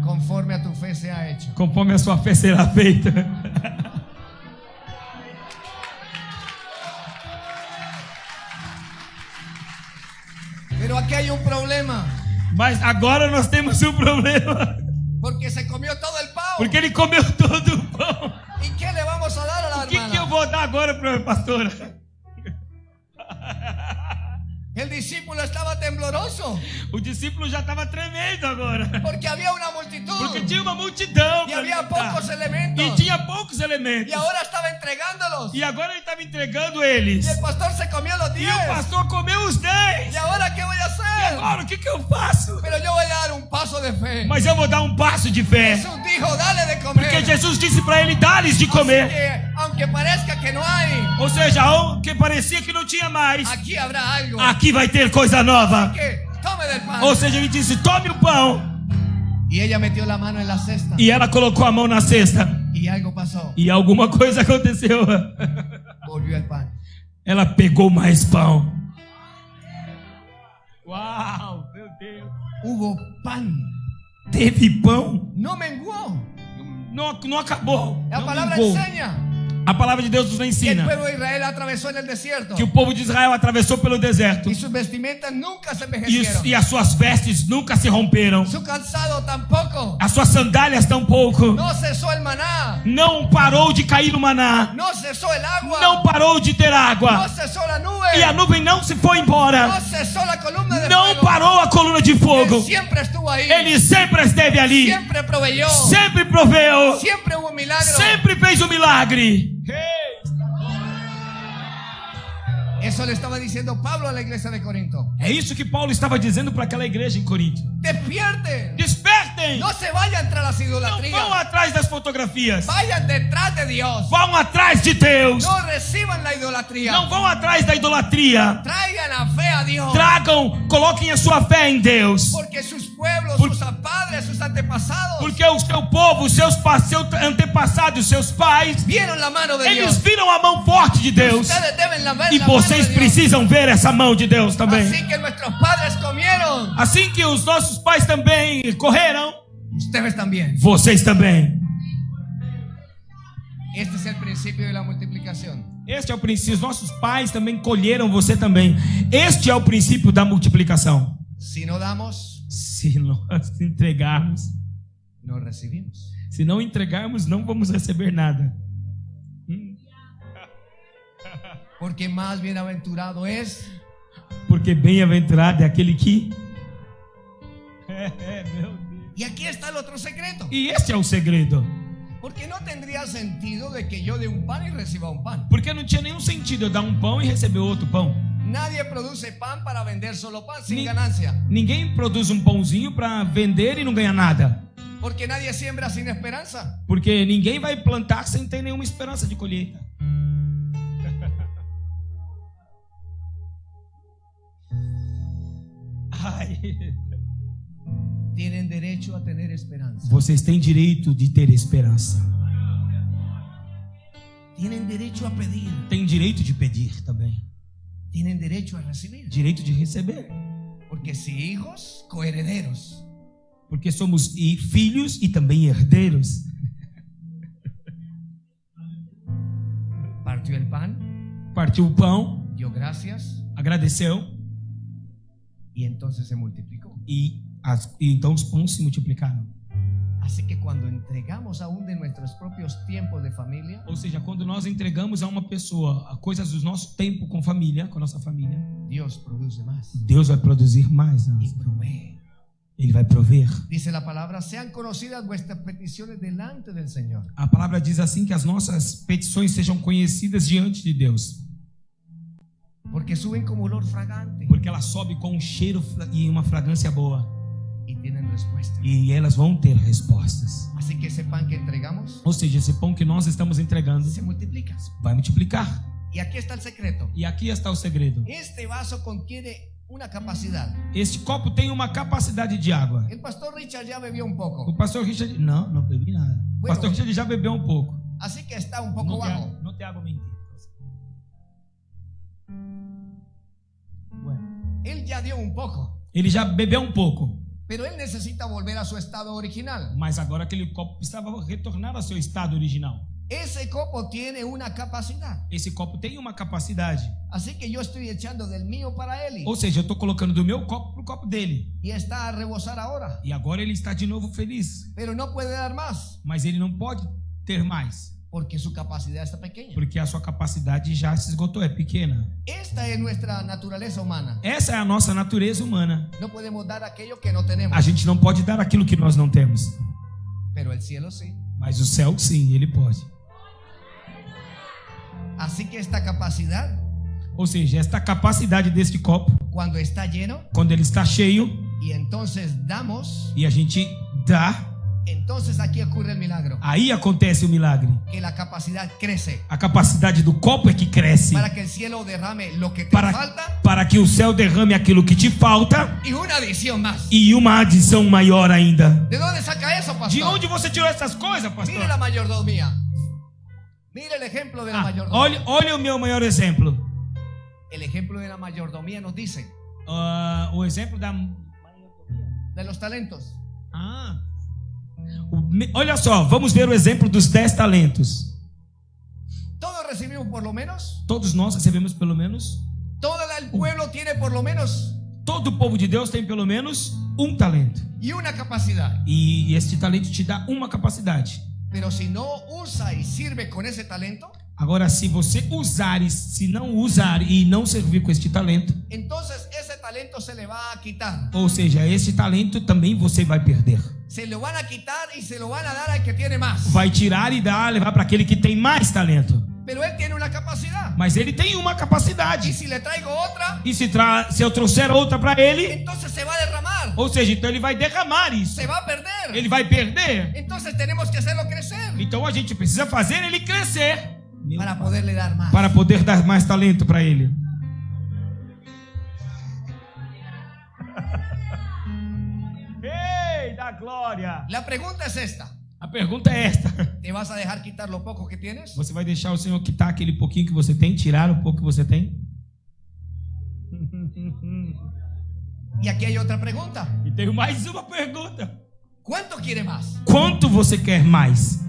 Conforme a tu fe sea hecho. Conforme a sua fé será feita. Pero aquí hay un problema, Mas agora nós temos um problema. porque se comió todo el pavo. Porque ele comeu todo o pão. ¿Y qué le vamos a dar a la O que eu hermana? vou dar agora para a pastora? El discípulo estaba tembloroso O discípulo já estava tremendo agora. porque había una multitud Porque tinha uma multidão y para había alimentar. pocos E elementos tinha poucos elementos. y ahora estaba entregándolos. E agora ele estava entregando eles. Y el pastor se comió los E 10. o pastor comeu os 10. ¿Y ahora qué voy a E hacer? agora o que eu faço? Pero yo voy a dar un paso de fe. Mas eu vou dar um passo de fé. Jesús dijo, dale de comer. Porque Jesus disse para ele: dá-lhes de Así comer. que, aunque parezca que no hay, Ou seja, que parecia que não tinha mais, aquí habrá algo. aqui vai ter coisa nova. Que tome del pan. Ou seja, ele disse: tome o pão. Y ella metió la mano en la cesta E ela colocou a mão na cesta. y algo pasó. E alguma coisa aconteceu. Volvió el pan. Ela pegou mais pão. Uau, meu Deus. Hubo pan. Teve pão. No menguó. Não acabou. La Não palabra vingou. enseña A palavra de Deus nos que el ensina pueblo de Israel atravesó en el desierto que o povo de Israel atravessou pelo deserto y sus vestimentas nunca se e envejecieron. as suas vestes nunca se romperam. Su calzado tampoco. As suas sandálias tampouco. No cesó el maná. Não parou de cair o maná. No cesó el agua. Não parou de ter No água. cesó la E nube. a nuvem não se foi No embora. cesó la columna de Não fuego. parou a coluna de Él fogo. siempre estuvo ahí. Ele sempre esteve ali. Siempre proveyó. Sempre proveu. Siempre hubo milagro. Sempre fez um milagre. Eso le estaba diciendo Pablo a la iglesia de Corinto. É isso que Paulo estava dizendo para aquela igreja em Corinto. Despierten. Despertem. No se vayan tras las Não idolatrías. vão atrás das fotografias. Vayan detrás de Dios. Vão atrás de Deus. No reciban la idolatría. Não vão atrás da idolatria. Traigan la fe a Dios. Tragam, coloquem a sua fé em Deus. Porque sus pueblos, Por- sus padres, sus antepasados Porque o seu povo, os seus seu antepassados, os seus pais, vieron la mano de eles Dios. viram a mão forte de Deus. Ustedes deben ver E la mano vocês de Dios. precisam ver essa mão de Deus também. Así que nuestros padres comieron. Assim que os nossos pais também correram, Ustedes también. vocês também. Este es el principio de la multiplicación. Este é o princípio. Os nossos pais também colheram, você também. Este é o princípio da multiplicação. Si no damos, Se nós entregarmos, no recibimos. se não entregarmos, não vamos receber nada. Porque más bienaventurado es. Porque bem-aventurado é aquele que... meu Deus. Y aquí está el otro secreto. E este é o segredo. Porque no tendría sentido de que yo dé un pan y reciba un pan. Porque não tinha nenhum sentido eu dar um pão e receber outro pão. Nadie produce pan para vender solo pan sin Ni- ganancia. Ninguém produz um pãozinho para vender e não ganhar nada. Porque nadie siembra sin esperanza. Porque ninguém vai plantar sem ter nenhuma esperança de colheita. Ai. Tienen derecho a tener esperanza. Vocês têm direito de ter esperança. Tienen derecho a pedir. Tem direito de pedir também. Tienen derecho a recibir. Direito de receber. Porque si hijos, coherederos. Porque somos filhos e também herdeiros. Partió el pan, Partiu o pão, dio gracias agradeceu y entonces se multiplicó. e então os pães se multiplicaram. Así que cuando entregamos aún de nuestros propios tiempos de familia, Ou seja, quando nós entregamos a uma pessoa coisas do nosso tempo com família, com a nossa família, Dios produce más Deus vai produzir mais. y provee. Ele vai prover. Dice la palabra, sean conocidas vuestras peticiones delante del Señor. A palavra diz assim que as nossas petições sejam conhecidas diante de Deus. Porque suben como olor fragante Porque ela sobe com um cheiro e uma fragrância boa. y tienen respuesta. E elas vão ter respostas. Así que ese pan que entregamos Ou seja, esse pão que nós estamos entregando se multiplica. vai multiplicar. Y aquí está el secreto. E aqui está o segredo. Este vaso contiene una capacidad. Este copo tem uma capacidade de água. El pastor Richard ya bebió un O poco. pastor Richard... Não bebi nada. O pastor Richard já bebeu um pouco. Así que está un poco bajo. Não tem água mentira. Bueno. Él ya dio un poco. Ele já bebeu um pouco. Pero él necesita volver a su estado original. Mas agora aquele copo precisava retornar ao seu estado original. Ese copo tiene una capacidad. Esse copo tem uma capacidade. Así que yo estoy echando del mío para él. Ou seja, eu estou colocando do meu copo pro copo dele. Y está a rebosar ahora. E agora ele está de novo feliz. Pero no puede dar más. Mas ele não pode ter mais. Porque su capacidad está pequeña. Porque a sua capacidade já se esgotou, é pequena. Este Esta es nuestra naturaleza humana. Essa é a nossa natureza humana. No podemos dar aquello que no tenemos. A gente não pode dar aquilo que nós não temos. Pero el cielo sí. Mas o céu, sim, ele pode. Así que esta capacidad, Ou seja, esta capacidade deste copo, cuando está lleno quando ele está cheio y entonces damos, e a gente dá, entonces aquí ocurre el milagro. aí acontece o milagre. Que la capacidad crece A capacidade do copo é que cresce para que el cielo derrame lo que te para, falta para que o céu derrame aquilo que te falta y una adición más. e uma adição maior ainda. ¿De dónde saca eso, pastor? De onde você tirou essas coisas, pastor? Mire la mayordomía. Mire el ejemplo de la mayordomía. Olha o meu maior exemplo. El ejemplo de la mayordomía nos dice O exemplo da... de los talentos. Olha só, vamos ver o exemplo dos 10 talentos. Todos recibimos por lo menos. Todos nós recebemos pelo menos. Todo el pueblo tiene por lo menos. Todo o povo de Deus tem pelo menos um talento. Y una capacidad. E este talento te dá uma capacidade. Pero si no usa y sirve con ese talento, Agora, se você usar e se não usar e não servir com este talento, entonces ese talento se le va a quitar. ou seja, esse talento também você vai perder. Se lo van a quitar y se lo van a dar al que tiene más. Vai tirar e dar, levar para aquele que tem mais talento. Pero él tiene una capacidad. Mas ele tem uma Y capacidade. si le traigo otra, E se eu trouxer outra para ele, entonces se va a derramar. ou seja, então ele vai derramar isso. Se va a perder. Ele vai perder. Entonces tenemos que hacerlo crecer Então a gente precisa fazer ele crescer para poderle dar más. para poder dar mais talento para ele. Ei, da glória! La pregunta es esta. A pergunta é esta: ¿Te vas a dejar quitar lo poco que tienes? você vai deixar o Senhor quitar aquele pouquinho que você tem, tirar o pouco que você tem? Y aquí hay otra pregunta. E tenho mais uma pergunta: ¿Cuánto quiere más? quanto você quer mais?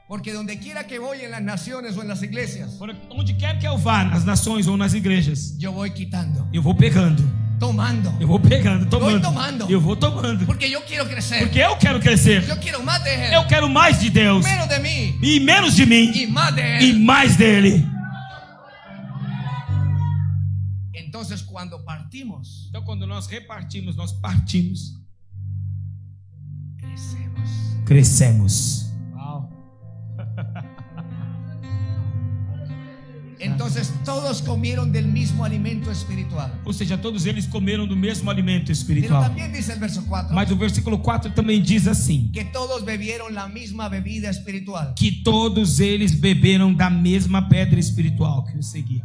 Porque donde quiera que voy en las naciones o en las iglesias, Por onde quer que eu vá, nas nações ou nas igrejas, yo voy quitando, eu vou pegando, tomando. eu vou pegando, Voy tomando, tomando. eu vou tomando, Porque yo quiero crecer. porque eu quero crescer. Yo quiero más de él. Eu quero mais de Deus Menos de mí. e menos de mim Y más de e él. mais dele. Entonces cuando partimos, Então, quando nós repartimos, nós partimos, crecemos. crescemos. Entonces todos comieron del mismo alimento espiritual. Ou seja, todos eles comeram do mesmo alimento Pero espiritual. también dice el verso 4 Mas o versículo 4 também diz assim: que todos bebieron la misma bebida espiritual. que todos eles beberam da mesma pedra espiritual que os seguia.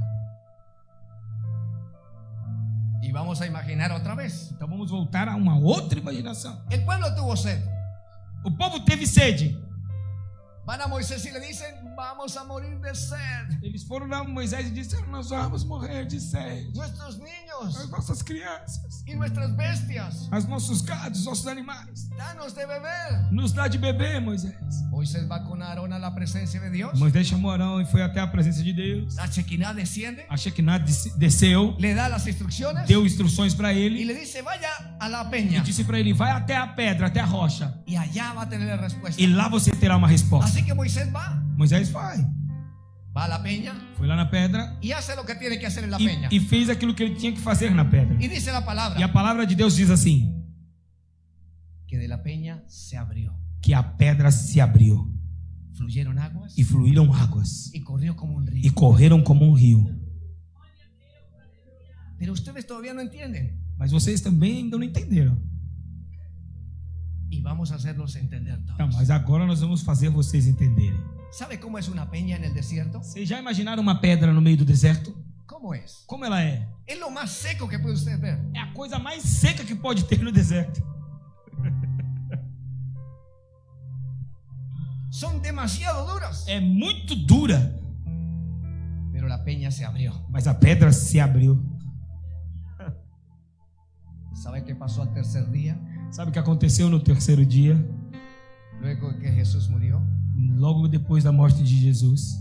Y vamos a imaginar otra vez. Então vamos voltar a uma outra imaginação. El pueblo tuvo sed. O povo teve sede. Van a Moisés y le dicen, vamos a morir de sed. Eles foram lá a Moisés e disseram: nós vamos morrer de sede. Nuestros As niños nossas crianças, y nuestras bestias, os nossos gados, os nossos animais. danos de beber. Nos dá de beber, Moisés. Moisés va con Aarón a la presencia de Dios. Moisés chamou Arão e foi até a presença de Deus. La Shekinah desciende, A Shekinah desceu, le da las instrucciones deu instruções para y ele le dice, vaya a la e peña disse para ele: vai até a pedra, até a rocha, y allá va a tener la respuesta. e lá você terá uma resposta. Así que Moisés va Moisés vai, a la peña foi lá na pedra y hace lo que tiene que hacer en la peña. e fez aquilo que ele tinha que fazer na pedra. Y dice la E a palabra palavra de Deus diz assim: que de la peña se abrió. que a pedra se abriu Fluyeron aguas e fluíram águas y corrió como un e río. correram como um rio. Pero ustedes todavía no entienden. Mas vocês também ainda não entenderam. Y vamos a hacerlos entender Então, todos. mas agora nós vamos fazer vocês entenderem. ¿Sabe cómo es una peña en el desierto? Vocês já imaginaram uma pedra no meio do deserto? ¿Cómo es? Como ela é? Es lo más seco que puede usted ver. É a coisa mais seca que pode ter no deserto. Son demasiado duras. É muito dura, Pero la peña se abrió. mas a pedra se abriu. ¿Sabe qué pasó al tercer día? Sabe o que aconteceu no terceiro dia? Luego que Jesús murió. Logo depois da morte de Jesus,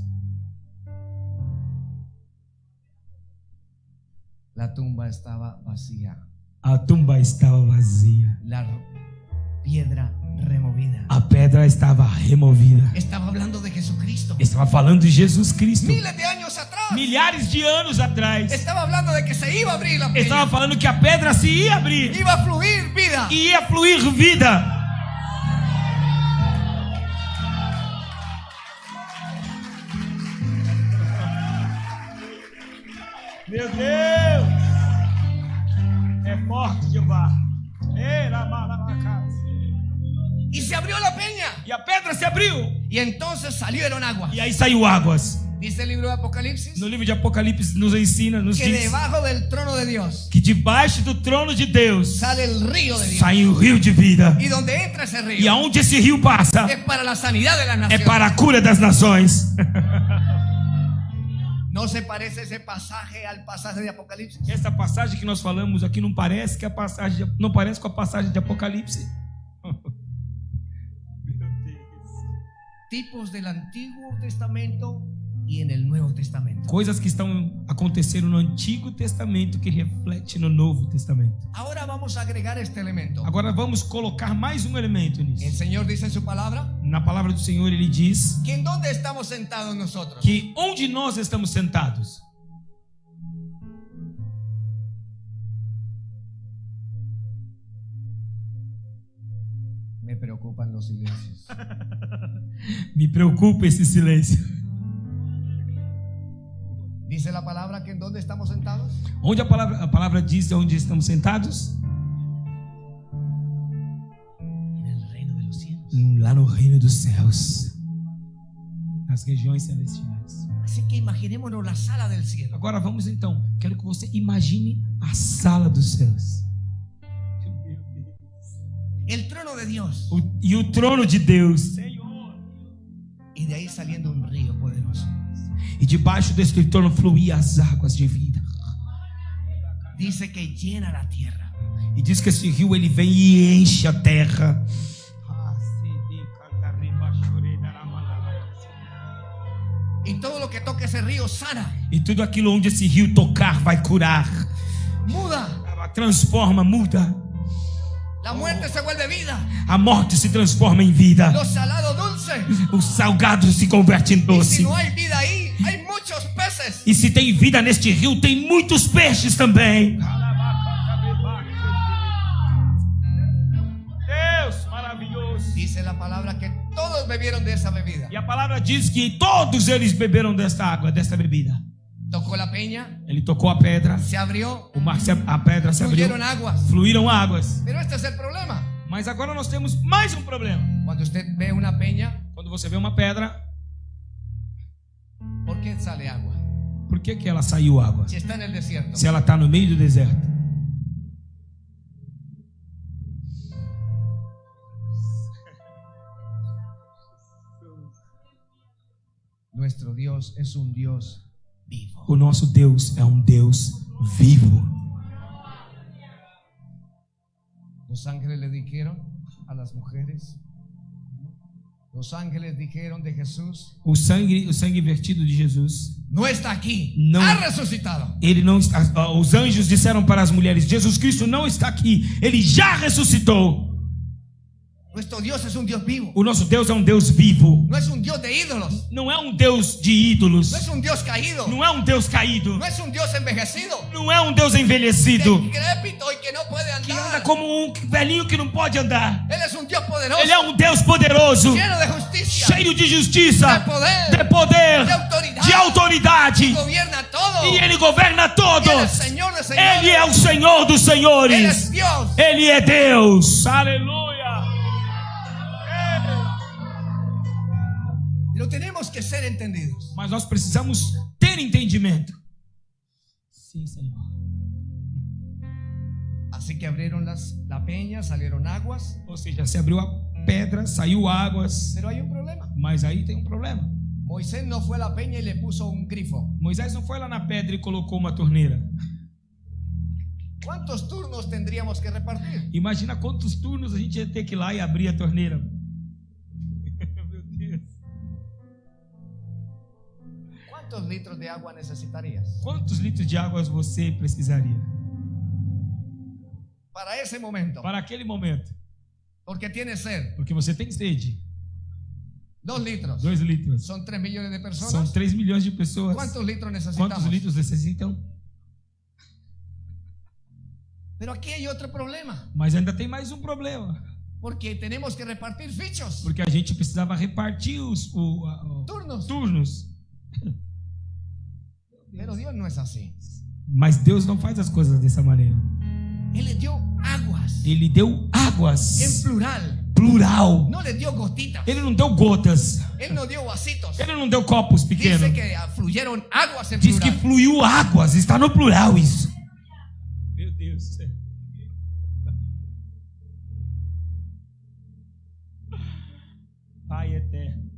La tumba estaba vacía. a tumba estava vazia. La piedra removida. A pedra estava removida. Estaba hablando de Jesucristo. Estava falando de Jesus Cristo. Miles de años atrás. Milhares de anos atrás. Estaba hablando de que se iba a abrir la Estava peña. falando que a pedra se ia abrir. Iba a fluir vida. E ia fluir vida. Meu Deus! É forte, Jeová. Y se abrió la peña. E a pedra se abriu. Y entonces salieron aguas. E aí saiu águas. Dice el libro de Apocalipsis No livro de Apocalipse nos ensina, nos que diz debajo del trono de Dios que debaixo do trono de Deus sale el río de Dios. sai um rio de vida. Y donde entra ese E río aonde esse rio passa es para la sanidad de las é naciones. para a cura das nações. ¿No se parece ese pasaje al pasaje de Apocalipsis? Essa passagem que nós falamos aqui não parece que a passagem não parece com a passagem de Apocalipse. Tipos del Antiguo Testamento y en el Nuevo Testamento. Coisas que estão acontecendo no Antigo Testamento que reflete no Novo Testamento. Ahora vamos a agregar este elemento. Agora vamos colocar mais um elemento El nisso. Señor dice en su palabra Na palavra do Senhor ele diz que en dónde estamos sentados nosotros. que onde nós estamos sentados, Me preocupan los silencios. me preocupa esse silêncio. Dice la palabra que en dónde estamos sentados. Onde a palavra diz onde estamos sentados? En el reino de los cielos. Lá no reino dos céus, nas regiões celestiais. Así que imaginémonos la sala del cielo. Agora vamos então, quero que você imagine a sala dos céus. El trono de Dios. E o trono de Deus. Y de ahí saliendo un río poderoso. E debaixo deste trono fluía as águas de vida. Dice que llena la tierra. E diz que esse rio ele vem e enche a terra. Y todo lo que toque esse río sana. E tudo aquilo onde esse rio tocar vai curar. Muda. Transforma, muda. La muerte se vuelve vida. A morte se transforma em vida. Lo salado dulce. O salgado se converte em Y si doce. no hay vida ahí, hay muchos peces. E se tem vida neste rio, tem muitos peixes também. Deus maravilhoso. Dice la palabra que todos bebieron de esa bebida. E a palavra diz que todos eles beberam desta água, desta bebida. Tocó la peña, Ele tocou a pedra, se abrió, o mar a pedra se abriu, fluyeron aguas. fluíram águas. Pero este es el problema. Mas agora nós temos mais um problema. Cuando usted ve una peña, Quando você vê uma pedra, ¿por qué sale agua? por que que ela saiu água? Si está en el desierto. Se ela está no meio do deserto. Nuestro Dios es un Dios vivo. O nosso Deus é um Deus vivo. Los ángeles le dijeron a las mujeres. Los ángeles dijeron de Jesús, O sangue vertido de Jesus, no está aquí, No. ha resucitado. ele não está. Os anjos disseram para as mulheres: Jesus Cristo não está aqui, ele já ressuscitou. Nuestro Dios es un Dios vivo. O nosso Deus é um Deus vivo. No es un Dios de ídolos. Não é um Deus de ídolos. No es un Dios caído. Não é um Deus caído. No es un Dios envejecido. Não é um Deus envelhecido. Decrépito y que no puede Que anda andar. como um velhinho que não pode andar. Él es un Dios poderoso. Ele é um Deus poderoso, Lleno de justicia. cheio de justiça, de poder. De autoridade. de autoridade. Gobierna todo. E Ele governa Él es todos. Señor de señores. Ele é o Senhor dos Él senhores. es Dios. Ele é Deus. Aleluia. Pero tenemos que ser entendidos. Mas nós precisamos ter entendimento. Sim, Senhor. Así que abrieron la peña, salieron aguas. Ou seja, se abriu a pedra, saiu águas. Pero hay un problema. Mas aí tem um problema. Moisés no fue a la peña y le puso un grifo. Moisés não foi lá na pedra e colocou uma torneira. ¿Cuántos turnos tendríamos que repartir? Imagina quantos turnos a gente ia ter que ir lá e abrir a torneira. Meu Deus. ¿Cuántos litros de agua necesitarías? Quantos litros de água você precisaria? Para ese momento. Para aquele momento. Porque tiene sed. Porque você tem sede. 2 litros. 2 litros. Son 3 millones de São personas. 3 milhões de pessoas. ¿Cuántos litros necesitamos? Quantos litros necessitam? Pero aquí hay otro problema. Mas ainda tem mais um problema. Porque tenemos que repartir fichos. Porque a gente precisava repartir os turnos. Pero Dios no es así. Mas Deus não faz as coisas dessa maneira. Él le dio aguas. Ele deu águas. En plural. Plural. No le dio gotitas. Ele não deu gotas. Él no dio vasitos. Ele não deu copos pequenos. Dice que fluyeron aguas en Diz que plural. fluiu águas. Está no plural isso. Meu Deus do céu. Pai eterno.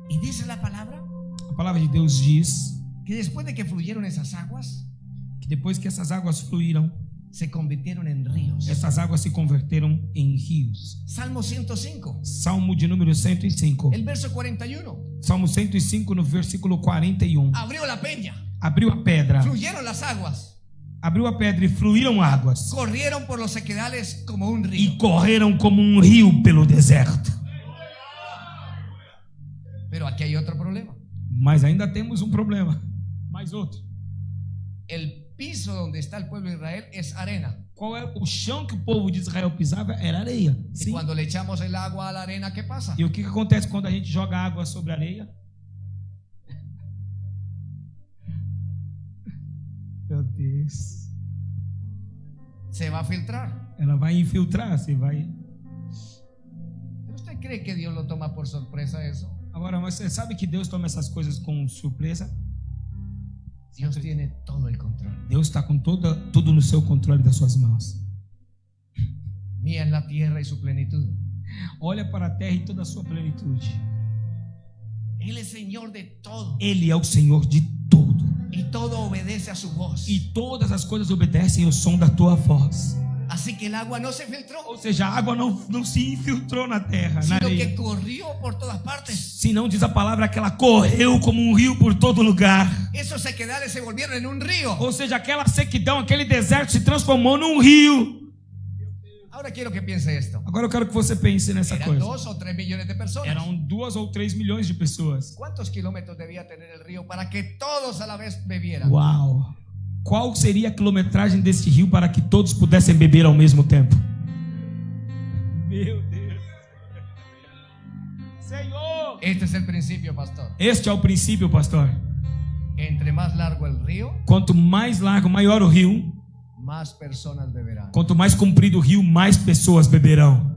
Y dice la palabra A palavra de Deus diz que después de que fluyeron esas aguas, que depois que essas águas fluíram, se convirtieron en ríos. essas águas se converteram em rios. Salmo 105, Salmo de número 105. el verso 41. Salmo 105 no versículo 41. Abrió la peña, Abriu a pedra. fluyeron las aguas, Abriu a pedra e fluíram águas. corrieron por los sequedales como un E río. correram como um rio pelo deserto. Pero aquí hay otro problema. Mas ainda temos um problema. Mais outro. El piso donde está el pueblo de Israel es arena. Qual é o chão que o povo de Israel pisava? Era areia. Y Sim. cuando le echamos el agua a la arena, ¿qué pasa? E o que acontece quando a gente joga água sobre a areia? Meu Deus. Se va a filtrar. Ela vai infiltrar, você vai. ¿Pero usted cree que Dios lo toma por sorpresa eso? Agora, mas você sabe que Deus toma essas coisas com surpresa? Dios tiene todo el control. Deus está com tudo no seu controle das suas mãos. Mía es la tierra y su plenitud. Olha para a terra e toda a sua plenitude. Él es Señor de todo. Ele é o Senhor de tudo. Y todo obedece a su voz. E todas as coisas obedecem ao som da tua voz. Así que el agua no se filtró, Ou seja, a água não se infiltrou na terra, na sino areia. que corrió por todas partes. Se não diz a palavra que ela correu como um rio por todo lugar. Esos sequedales se volvieron en un río. Ou seja, aquela sequidão, aquele deserto se transformou num rio. Ahora quiero que piense esto. Agora eu quero que você pense nessa Eran coisa. 2 o 3 millones de personas. Eram 2 ou 3 milhões de pessoas. ¿Cuántos kilómetros debía tener el río para que todos a la vez bebieran? Uau! Qual seria a quilometragem deste rio para que todos pudessem beber ao mesmo tempo? Meu Deus! Senhor! Este es el principio, pastor. Este é o princípio, pastor. Entre más largo el río, Quanto mais largo, maior o rio. más personas beberán. Quanto mais comprido o rio, mais pessoas beberão.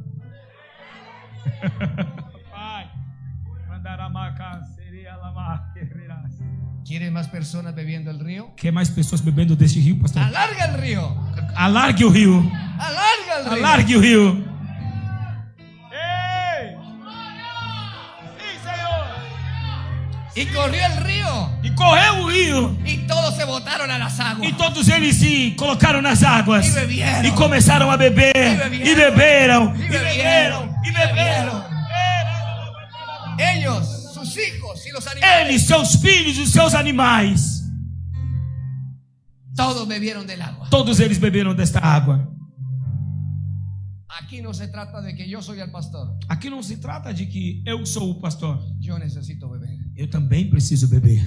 Pai, ¿Quieren más personas bebiendo el río? quer mais pessoas bebendo deste rio, pastor? Alarga el río. Alargue o rio. Alarga el río. Alargue o rio. Ei! Sim, Senhor! Y corrió el río. E correu o rio. Y todos se botaron a las aguas. E todos eles se colocaram nas águas. E beberam. E começaram a beber. E E beberam. beberam. E E beberam. beberam. E beberam. Ellos, sus hijos y los animales. Eles, seus filhos e seus animais. Todos bebieron del agua. Todos eles beberam desta água. Aquí no se trata de que yo soy el pastor. Aqui não se trata de que eu sou o pastor. Yo necesito beber. Eu também preciso beber.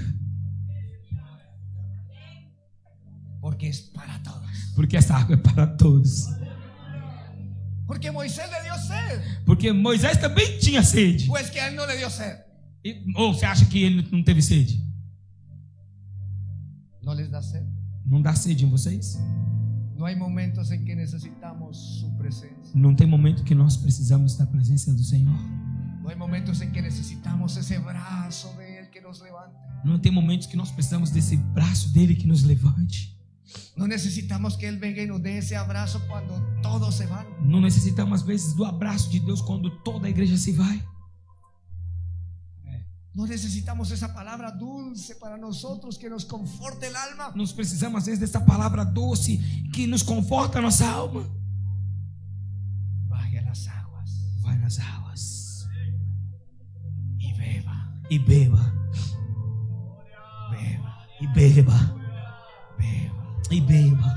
Porque es para todos. Porque essa água é para todos. Porque Moisés le dio sed. Porque Moisés também tinha sede. Pues que a él no le dio sed. Ou você acha que ele não teve sede? ¿No les da sed? Não dá sede em vocês? No hay momentos en que necesitamos su presencia. Não tem momento que nós precisamos da presença do Senhor? No hay momentos en que necesitamos ese brazo de él que nos levante. Não tem momentos que nós precisamos desse braço dele que nos levante? No necesitamos que él venga y nos dé ese abrazo cuando todos se van. Não necessitamos às vezes do abraço de Deus quando toda a igreja se vai? No necesitamos esa palabra dulce para nosotros que nos conforte el alma. Nós precisamos às vezes dessa palavra doce que nos conforta a nossa alma. Vaya a las aguas Vai nas águas y beba. e beba. Beba. E beba. e beba.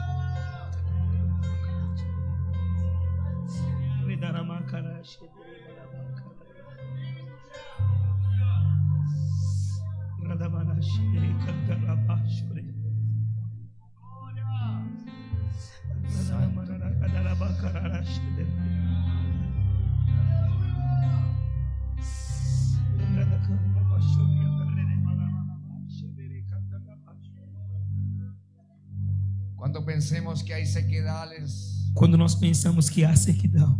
Cuando pensemos que hay sequedales, Quando nós pensamos que há sequidão,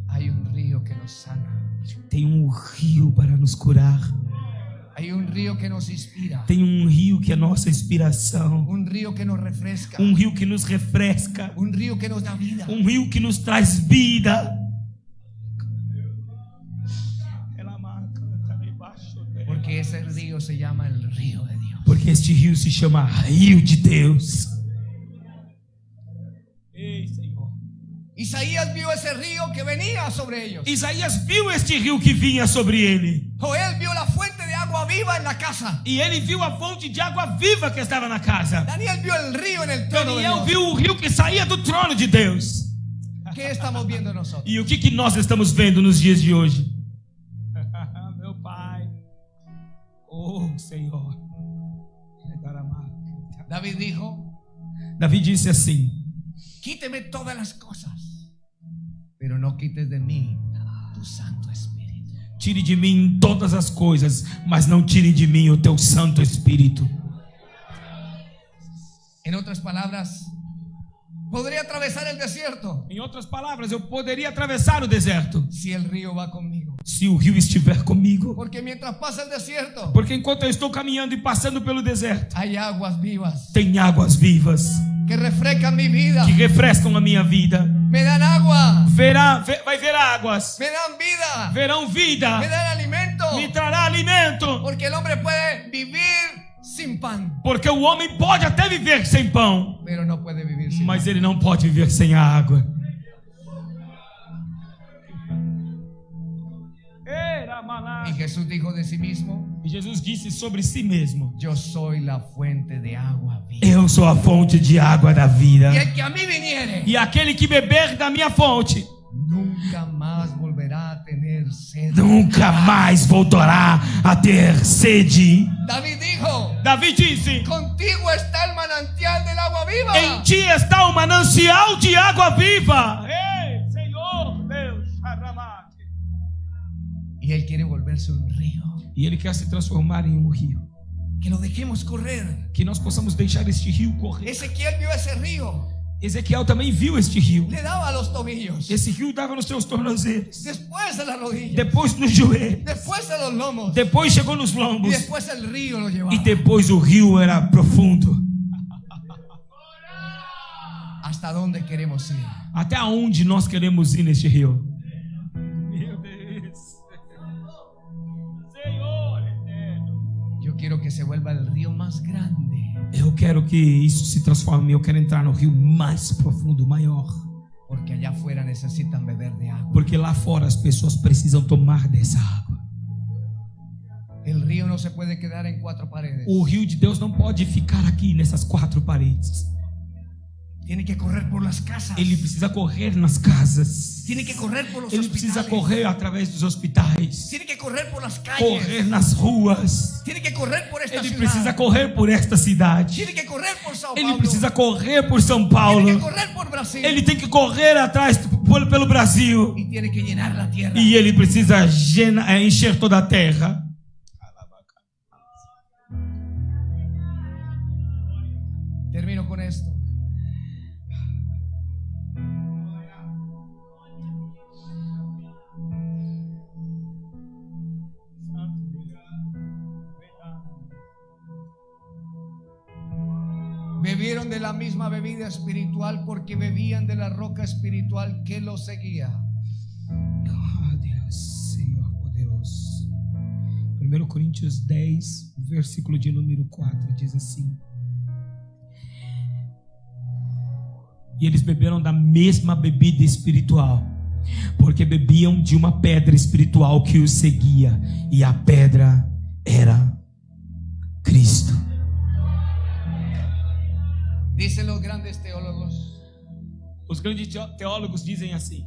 hay un río que nos sana. tem rio para nos curar. Hay un río que nos inspira. Tem rio que é nossa inspiração. Un río que nos refresca. Rio que nos refresca. Un río que nos da vida. Rio que nos traz vida. Porque ese río se llama el río de Dios. Porque este rio se chama Rio de Deus. Ei, Senhor. Isaías vio ese río que venía sobre ellos. Isaías viu este rio que vinha sobre ele. Joel vio la fuente de agua viva en la casa. E ele viu a fonte de água viva que estava na casa. Daniel vio el río en el trono de Daniel Dios. viu o rio que saía do trono de Deus. ¿Qué estamos viendo nosotros? E o que nós estamos vendo nos dias de hoje? Meu Pai. Oh, Senhor. David dijo: Davi disse assim: quíteme todas las cosas, pero no quites de mí tu Santo Espíritu. Tire de mim todas as coisas, mas não tire de mim o teu Santo Espírito. En otras palabras, podría atravesar el desierto Em outras palavras, eu poderia atravessar o deserto si el río va conmigo. se o rio estiver comigo. Porque mientras pasa el desierto, Porque enquanto eu estou caminhando e passando pelo deserto, hay aguas vivas tem águas vivas que refrescan mi vida, que refrescam a minha vida. me dan agua, Vai ver águas, me dan vida, verão vida, me dan alimento. me trará alimento. Porque el hombre puede vivir sin pan, Porque o homem pode até viver sem pão, pero no puede vivir sin mas agua. ele não pode viver sem a água. Y Jesús dijo de sí mismo: E Jesus disse sobre si mesmo: yo soy la fuente de agua viva. Eu sou a fonte de água da vida. Y el que a mí viniere, E aquele que beber da minha fonte nunca más volverá a tener sed. nunca mais voltará a ter sede. David dijo: Davi disse: contigo está el manantial del agua viva. em ti está o manancial de água viva. Ei, Senhor Deus, Y él quiere volverse un río. e ele quer se transformar em rio. Que lo dejemos correr. Que nós possamos deixar este rio correr. Ezequiel vio ese río, Ezequiel também viu este rio. le daba a los tobillos, Esse rio dava nos seus tornozelos, después a las rodillas, depois nos joelhos, después a los lomos, depois chegou nos y lombos, después el río lo llevaba. e depois o rio era profundo. ¿Hasta dónde queremos ir? Até onde nós queremos ir neste rio? Meu Deus, Senhor eterno, Yo quiero que se vuelva el río más grande, eu quero que isso se transforme. Eu quero entrar no rio mais profundo, maior, porque allá afuera necesitan beber de agua. porque lá fora as pessoas precisam tomar dessa água. El río no se puede quedar en cuatro paredes. O rio de Deus não pode ficar aqui nessas quatro paredes. Tiene que correr por las casas. Ele precisa correr nas casas. Tiene que correr por los Ele precisa hospitales. correr através dos hospitais, Tiene que correr por las calles. correr nas ruas. Tiene que correr por esta Ele ciudad. precisa correr por esta cidade. Tiene que correr por Sao Ele Paulo. precisa correr por São Tiene que Paulo. correr por Brasil. Ele tem que correr atrás pelo Brasil. Y tiene que llenar la tierra. E ele precisa encher toda a terra. Termino con esto. Bebieron de la misma bebida espiritual porque bebían de la roca espiritual que los seguía. Oh, Deus, Senhor poderoso. 1 Coríntios 10, versículo de número 4, diz assim: e eles beberam da mesma bebida espiritual, porque bebiam de uma pedra espiritual que os seguia, e a pedra era Cristo. Dicen los grandes teólogos Os grandes teólogos dizem assim,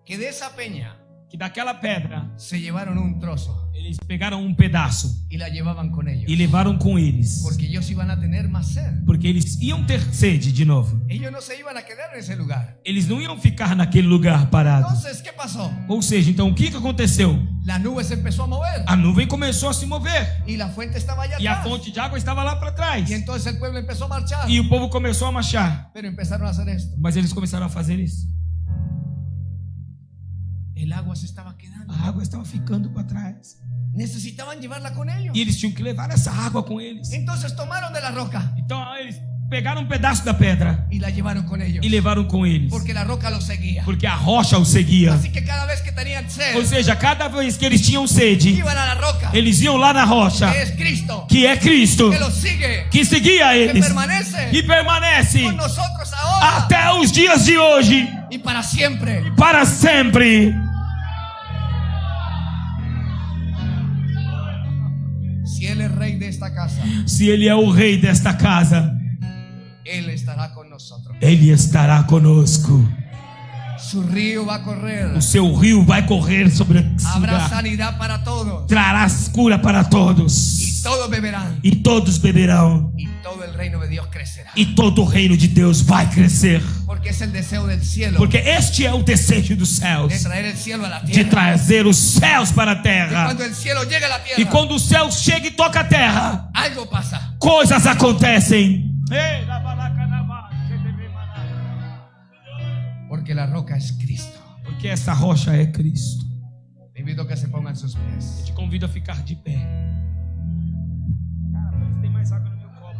que de esa peña que daquela pedra se llevaron un trozo eles pegaram um pedaço y la llevaban con ellos. e levaram com eles, Porque ellos iban a tener más sed. porque eles iam ter sede de novo. Ellos no se iban a quedar en ese lugar. Eles não iam ficar naquele lugar parado. Entonces, ¿qué pasó? Ou seja, então o que aconteceu? La nube se empezó a mover A nuvem começou a se mover y la fuente estaba allá e a atrás. fonte de água estava lá para trás. Y entonces el pueblo empezó a marchar. E o povo começou a marchar. Pero empezaron a hacer esto. Mas eles começaram a fazer isso. El agua se estaba quedando. A água estava ficando para trás. Necesitaban llevarla con ellos. E eles tinham que levar essa água com eles. Entonces tomaron de la roca Então eles pegaram um pedaço da pedra y la llevaron con ellos. e levaram com eles. Porque la roca los seguía. Porque a rocha os seguia. Así que cada vez que tenían sed, Ou seja, cada vez que eles tinham sede, iban a la roca, eles iam lá na rocha, que es Cristo, que é Cristo, que los sigue, que seguia que eles permanece e permanece con nosotros ahora até os dias de hoje, y para siempre. para sempre. Si Él es rey de esta casa, Se Ele é o rei desta casa, Él estará con nosotros. Ele estará conosco. Su río va a correr. O seu rio vai correr sobre esse Habrá lugar. sanidad para todos. Trará cura para Y todos. todos beberán. E todos beberão. Y todo el reino de Dios crecerá. E todo o reino de Deus vai crescer. Porque es el deseo del cielo Porque este é o desejo dos de céus, traer el cielo a la de tierra. trazer os céus para a Y terra. cuando el cielo llega a la E tierra, quando o céu chega e toca a terra, algo pasa. coisas acontecem. Porque la roca es Cristo. Porque essa rocha é Cristo. Te invito a que se pongan sus Eu pies. te convido a ficar de pé. Cara, parece que tem mais água no meu copo.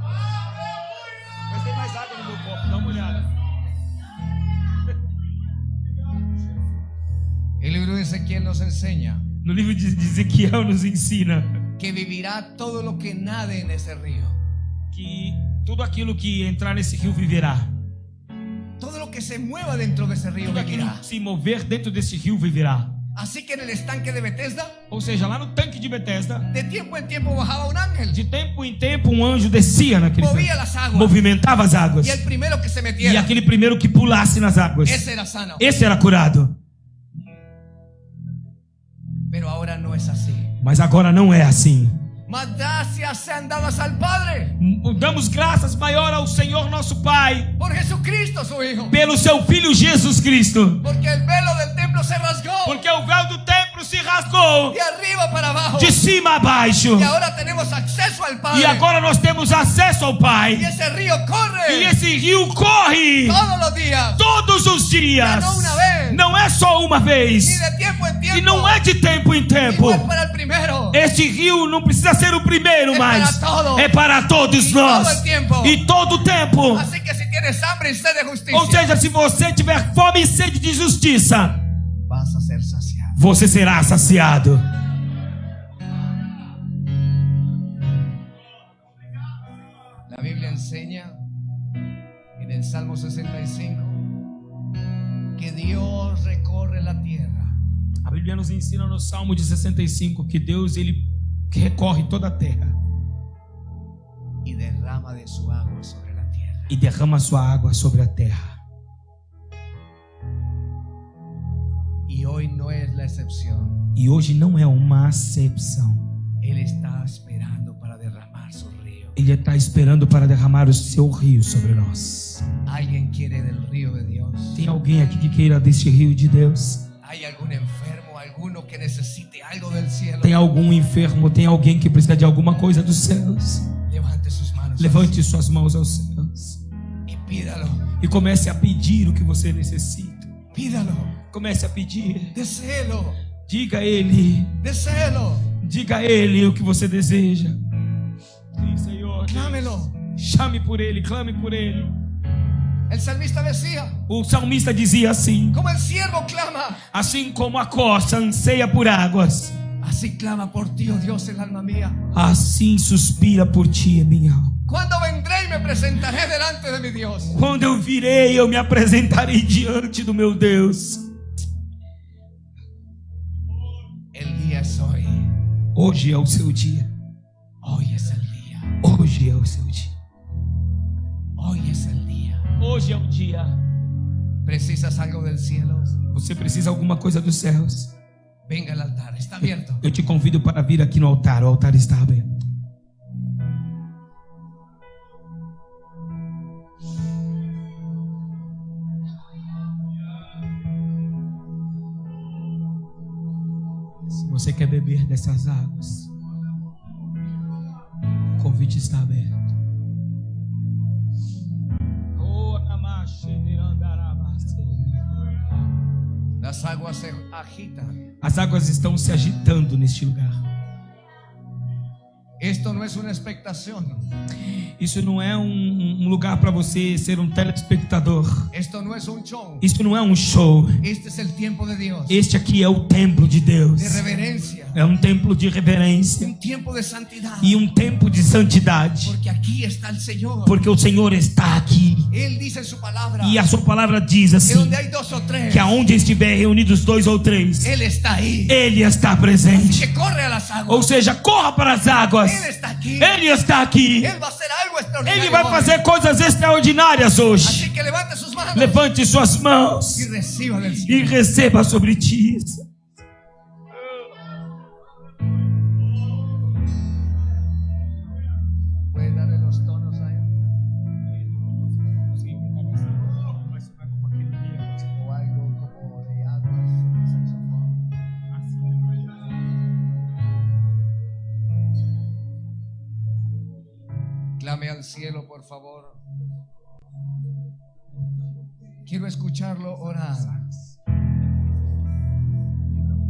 Mas tem mais água no meu copo, dá uma olhada. El libro de Ezequiel nos enseña No livro de Ezequiel nos ensina que vivirá todo lo que nade en ese río. que tudo aquilo que entrar nesse rio viverá. Todo lo que se mueva dentro de ese río Tudo aquilo vivirá. que se mover dentro desse rio viverá. Así que en el estanque de Bethesda, Ou seja, lá no tanque de Betesda, de tiempo en tiempo bajaba un ángel, de tempo em tempo um anjo descia naquele movía tanque, las aguas, movimentava as águas. y el primero que se E metiera, aquele primeiro que pulasse nas águas, ese era sano. esse era curado. Pero ahora no es así. Mas agora não é assim. Mas gracias sean dadas al Padre Damos graças maior ao Senhor nosso Pai, por Jesucristo su Hijo. pelo seu Filho Jesus Cristo. Porque el velo del templo se rasgó Porque o véu do templo se rasgou de arriba para abajo. de cima a baixo. Y ahora tenemos acceso al Padre. E agora nós temos acesso ao Y Pai. ese río E corre esse rio corre todos los días. todos os dias. Já não uma vez. Não é só uma Y vez. de tiempo en tiempo. E não é de tempo em tempo. Igual para el primero. Este rio não precisa ser o primeiro É mais. para todo. É para todos E nós. todo o tempo. E todo o tempo. Así que si tienes hambre y sed de justicia, Ou seja, se você tiver fome e sede de justiça, vas a ser saciado. você será saciado. La Biblia enseña en el Salmo 65 que Dios recorre la tierra A Bíblia nos ensina no Salmo de 65 que Deus ele recorre toda a terra y derrama de su agua sobre la tierra. e derrama sua água sobre a terra. Y hoy no es la excepción. E hoje não é uma acepção. Él está esperando para derramar su río. Ele está esperando para derramar o seu rio sobre nós. ¿Alguien quiere del río de Dios? Tem alguém aqui que queira deste rio de Deus? ¿Hay algún enfermo, alguno que necesite algo del cielo? Tem algum enfermo? Tem alguém que precisa de alguma coisa dos céus? Levante sus manos. Levante suas mãos aos céus y pídalo. e comece a pedir o que você necessita. Pídalo. Comece a pedir. Deséelo. Diga a Ele. Deséelo. Diga a Ele o que você deseja. Sim, Senhor. Clámelo. Chame por Ele, clame por Ele. El salmista decía, O salmista dizia assim: como el siervo clama, assim como a costa anseia por águas, así clama por ti, oh Dios, el alma mía. assim suspira por ti a minha alma. Cuando vendré y me presentaré delante de mi Dios. Quando eu virei, eu me apresentarei diante do meu Deus. El día es hoy. Hoje é o seu dia. Hoy es el día. Hoje é o seu dia. Hoy es el día. Hoje é o dia. ¿Precisas algo del cielo? Você precisa de alguma coisa dos céus? Venga al altar, está abierto. Eu te convido para vir aqui no altar. O altar está aberto. Se você quer beber dessas águas, o convite está aberto. Las aguas se agitan. As águas estão se agitando neste lugar. Esto no es una expectación. Isso não é um lugar para você ser um telespectador. Esto no es un show. Isso não é um show. Este es el tiempo de Dios. Este aqui é o templo de Deus. De reverencia. É um templo de reverência. Un tiempo de santidad. E um tempo de santidade. Porque aquí está el Señor. Porque o Senhor está aqui. Él dice en su palabra. E a sua palavra diz Que assim: donde hay dos o tres, que aonde estiver reunidos 2 ou 3, Él está ahí. Ele está presente. Que corre a las aguas. Ou seja, corra para as águas. Él está aquí. Ele está aqui. Él va a hacer algo extraordinario. Ele vai fazer coisas extraordinárias hoje. Así que levante sus manos. Levante suas mãos Y reciba del e cielo. receba sobre ti isso. ¿Puede darle los tonos a él? O algo como de aguas, de saxofón. Clame al cielo, por favor. Quiero escucharlo orar.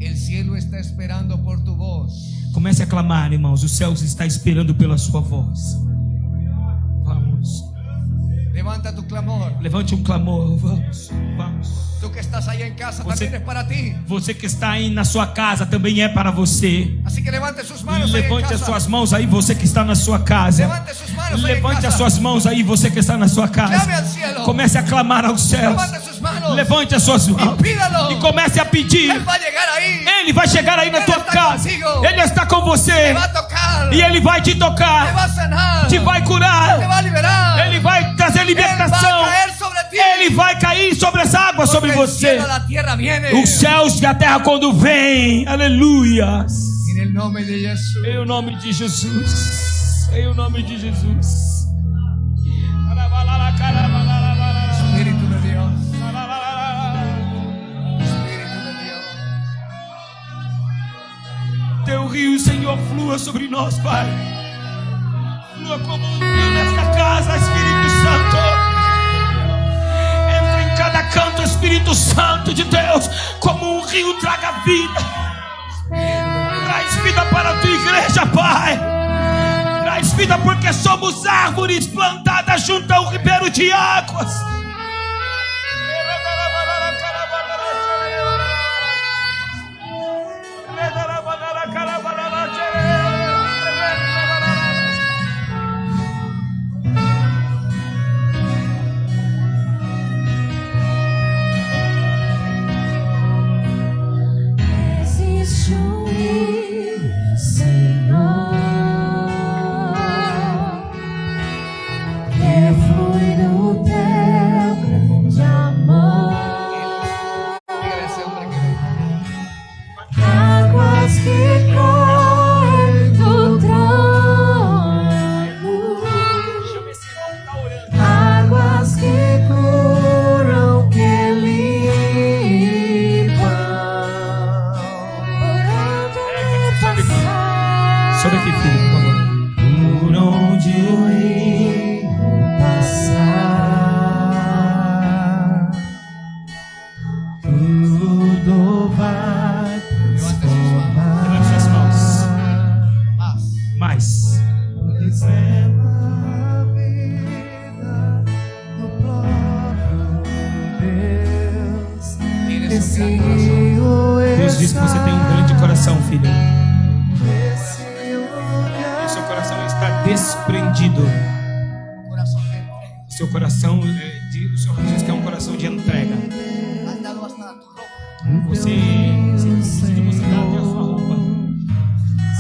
El cielo está esperando por tu voz. Comece a clamar, irmãos. O céu está esperando pela sua voz. Vamos. Levanta tu clamor. Levante um clamor. Vamos. Vamos. Tú que estás ahí en casa, Você- también es para ti. Você que está aí na sua casa também é para você. Así que levante sus manos ahí en Levante as casa. suas mãos aí, você que está na sua casa. Levante sus manos ahí en Levante casa. as suas mãos aí, você que está na sua Clame casa. al cielo. Comece a clamar aos céus. Levante sus manos. Levante as suas mãos Y pídalo. e comece a pedir. Él va a llegar ahí. Ele vai chegar aí na Ele tua está casa. contigo. Ele está com você. Te va a tocar. E Ele vai te Te va tocar. a sanar. Te vai Te curar. va a liberar. Ele vai trazer Él va a libertação. caer sobre ti. Ele vai cair sobre essa água, sobre Porque el você. cielo a la tierra viene. Os céus e a terra quando vem. Aleluia. En el nombre de Jesús. Em nome de Jesus. Em nome de Jesus. Espíritu de Dios. Espíritu de Dios. Teu rio, Senhor, flua sobre nós, Pai. Flua como um rio nesta casa, Espírito Santo. Entra em cada canto, Espírito Santo de Deus, como um rio traga vida. Traz vida para a tua igreja, Pai. Traz vida porque somos árvores plantadas junto ao ribeiro de águas. Existe rio, Senhor, que flui do teu grande amor. Dígale a ese hombre que venga. Águas que correm do trono, águas que curam, que limpam. Por onde passar, Sobe aqui, filho, por favor. Por onde o rio passar, tudo vai Levante sus manos. Levante suas mãos. Más. Mais. leva a vida no próprio Deus. Tienes Esse un gran corazón. rio Deus diz que você tem um grande coração, filho. esse lugar. O seu coração está desprendido. Corazón de entrega. O seu coração, o Senhor diz que é um coração de entrega. Has dado hasta tu ropa. Você, inclusive, você dá até a sua roupa.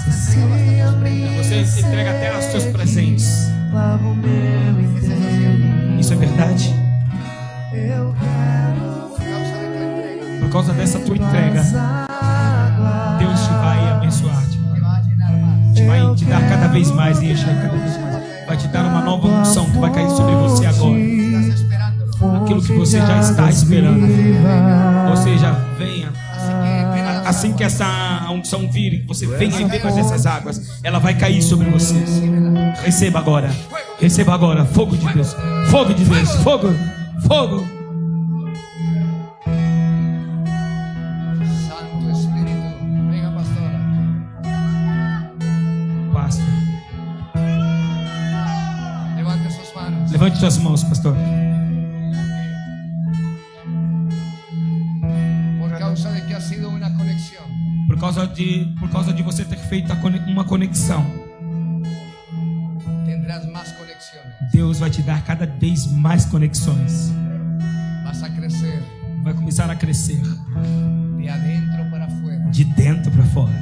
Sacia minha Você entrega até os seus presentes. lava o meu ¿Qué estás haciendo? Por causa dessa tua entrega, Deus te vai abençoar. Vai te dar cada vez mais e encher cada vez mais. Vai te dar uma nova unção que vai cair sobre você agora. Aquilo que você já está esperando. Ou seja, venha. Assim que essa unção vir, você venha em vivas dessas águas, ela vai cair sobre você. Receba agora. Receba agora. Fogo de Deus. Fogo de Deus. Fogo. Fogo. Santo Espíritu. Venga, pastora. Pastor. Levante sus manos. Levante suas mãos, pastor. Por causa de que ha sido una conexión. Por causa de você ter feito uma conexão, Tendrás más conexiones. Deus vai te dar cada vez mais conexões. Vas a crecer Vai começar a crescer de adentro para afuera. de dentro para fora.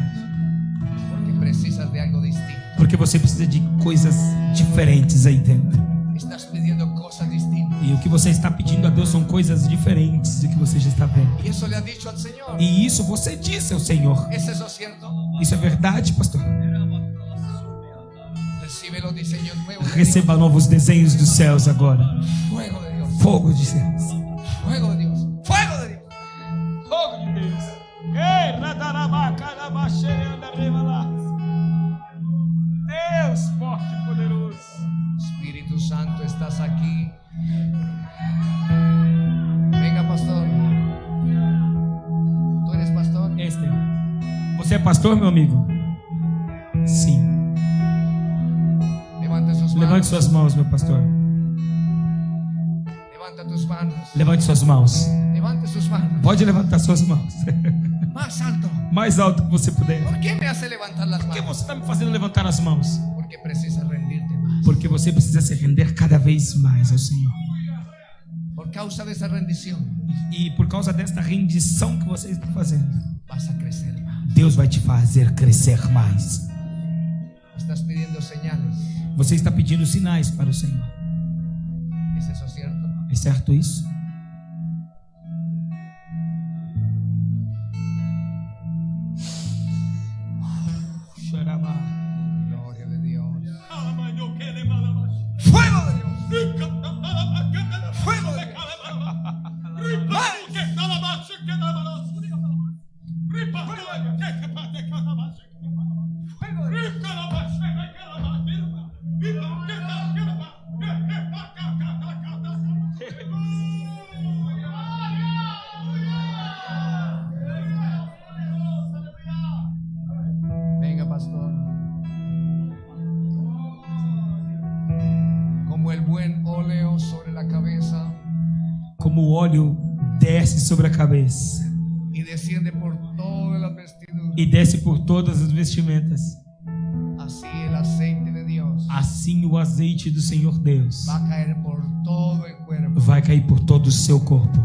Porque precisas de algo distinto. Porque você precisa de coisas diferentes aí dentro. Estás pidiendo cosas distintas. E o que você está pedindo a Deus são coisas diferentes do que você já está vendo. Y eso le ha dicho al Señor. E isso você disse ao Senhor. ¿Es eso cierto? Isso é verdade, pastor? Recibe los diseños nuevos. Receba novos desenhos dos céus agora. Fuego de Dios. Fogo de Deus. Fuego de Dios. Fuego de Dios. Fogo de Deus. Deus forte e poderoso. Espíritu Santo, estás aquí. Venga, pastor. ¿Tú eres pastor? Você é pastor, meu amigo? Sim. Levante sus manos. Levante suas mãos, meu pastor. Levanta tus manos. Levante suas mãos. Levante sus manos. Pode levantar suas mãos. Más alto. Mais alto que você puder. ¿Por qué me hace levantar las Por que manos? você está me fazendo levantar as mãos? Porque precisas rendirte más. Porque você precisa se render cada vez mais ao Senhor. Por causa de esa rendición, E por causa desta rendição que você está fazendo, vas a crecer más. Deus vai te fazer crescer mais. Estás pidiendo señales. Você está pedindo sinais para o Senhor. ¿Es eso cierto? É certo isso? Gloria de Dios. Fuego de Dios. Fuego de Dios. Venga, pastor. Como el buen óleo sobre la cabeza Como o óleo desce sobre a cabeça y desciende por todas las vestiduras, e desce por todas as vestimentas, así el aceite de Dios assim o azeite do Senhor Deus va a caer por todo el cuerpo. vai cair por todo o seu corpo.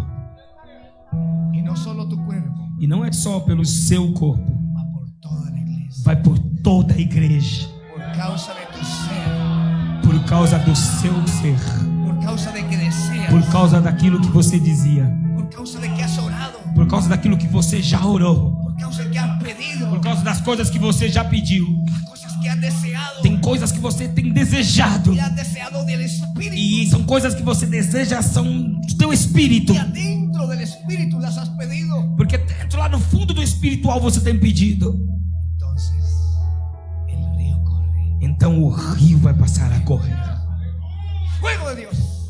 Y no solo tu cuerpo, E não é só pelo seu corpo, va por toda la iglesia. vai por toda a igreja, Por causa de tu ser, por causa do seu ser, por causa de que deseas, por causa daquilo que você dizia, por causa de que has orado, por causa daquilo que você já orou, por causa de que has pedido, por causa das coisas que você já pediu. las cosas que has deseado Tem coisas que você tem desejado, y has deseado del Espíritu. e são coisas que você deseja, são do teu espírito, Y adentro del Espíritu las has pedido. porque dentro, lá no fundo do espiritual, você tem pedido. Entonces, el río corre. Então o rio vai passar a correr. Fuego de Dios.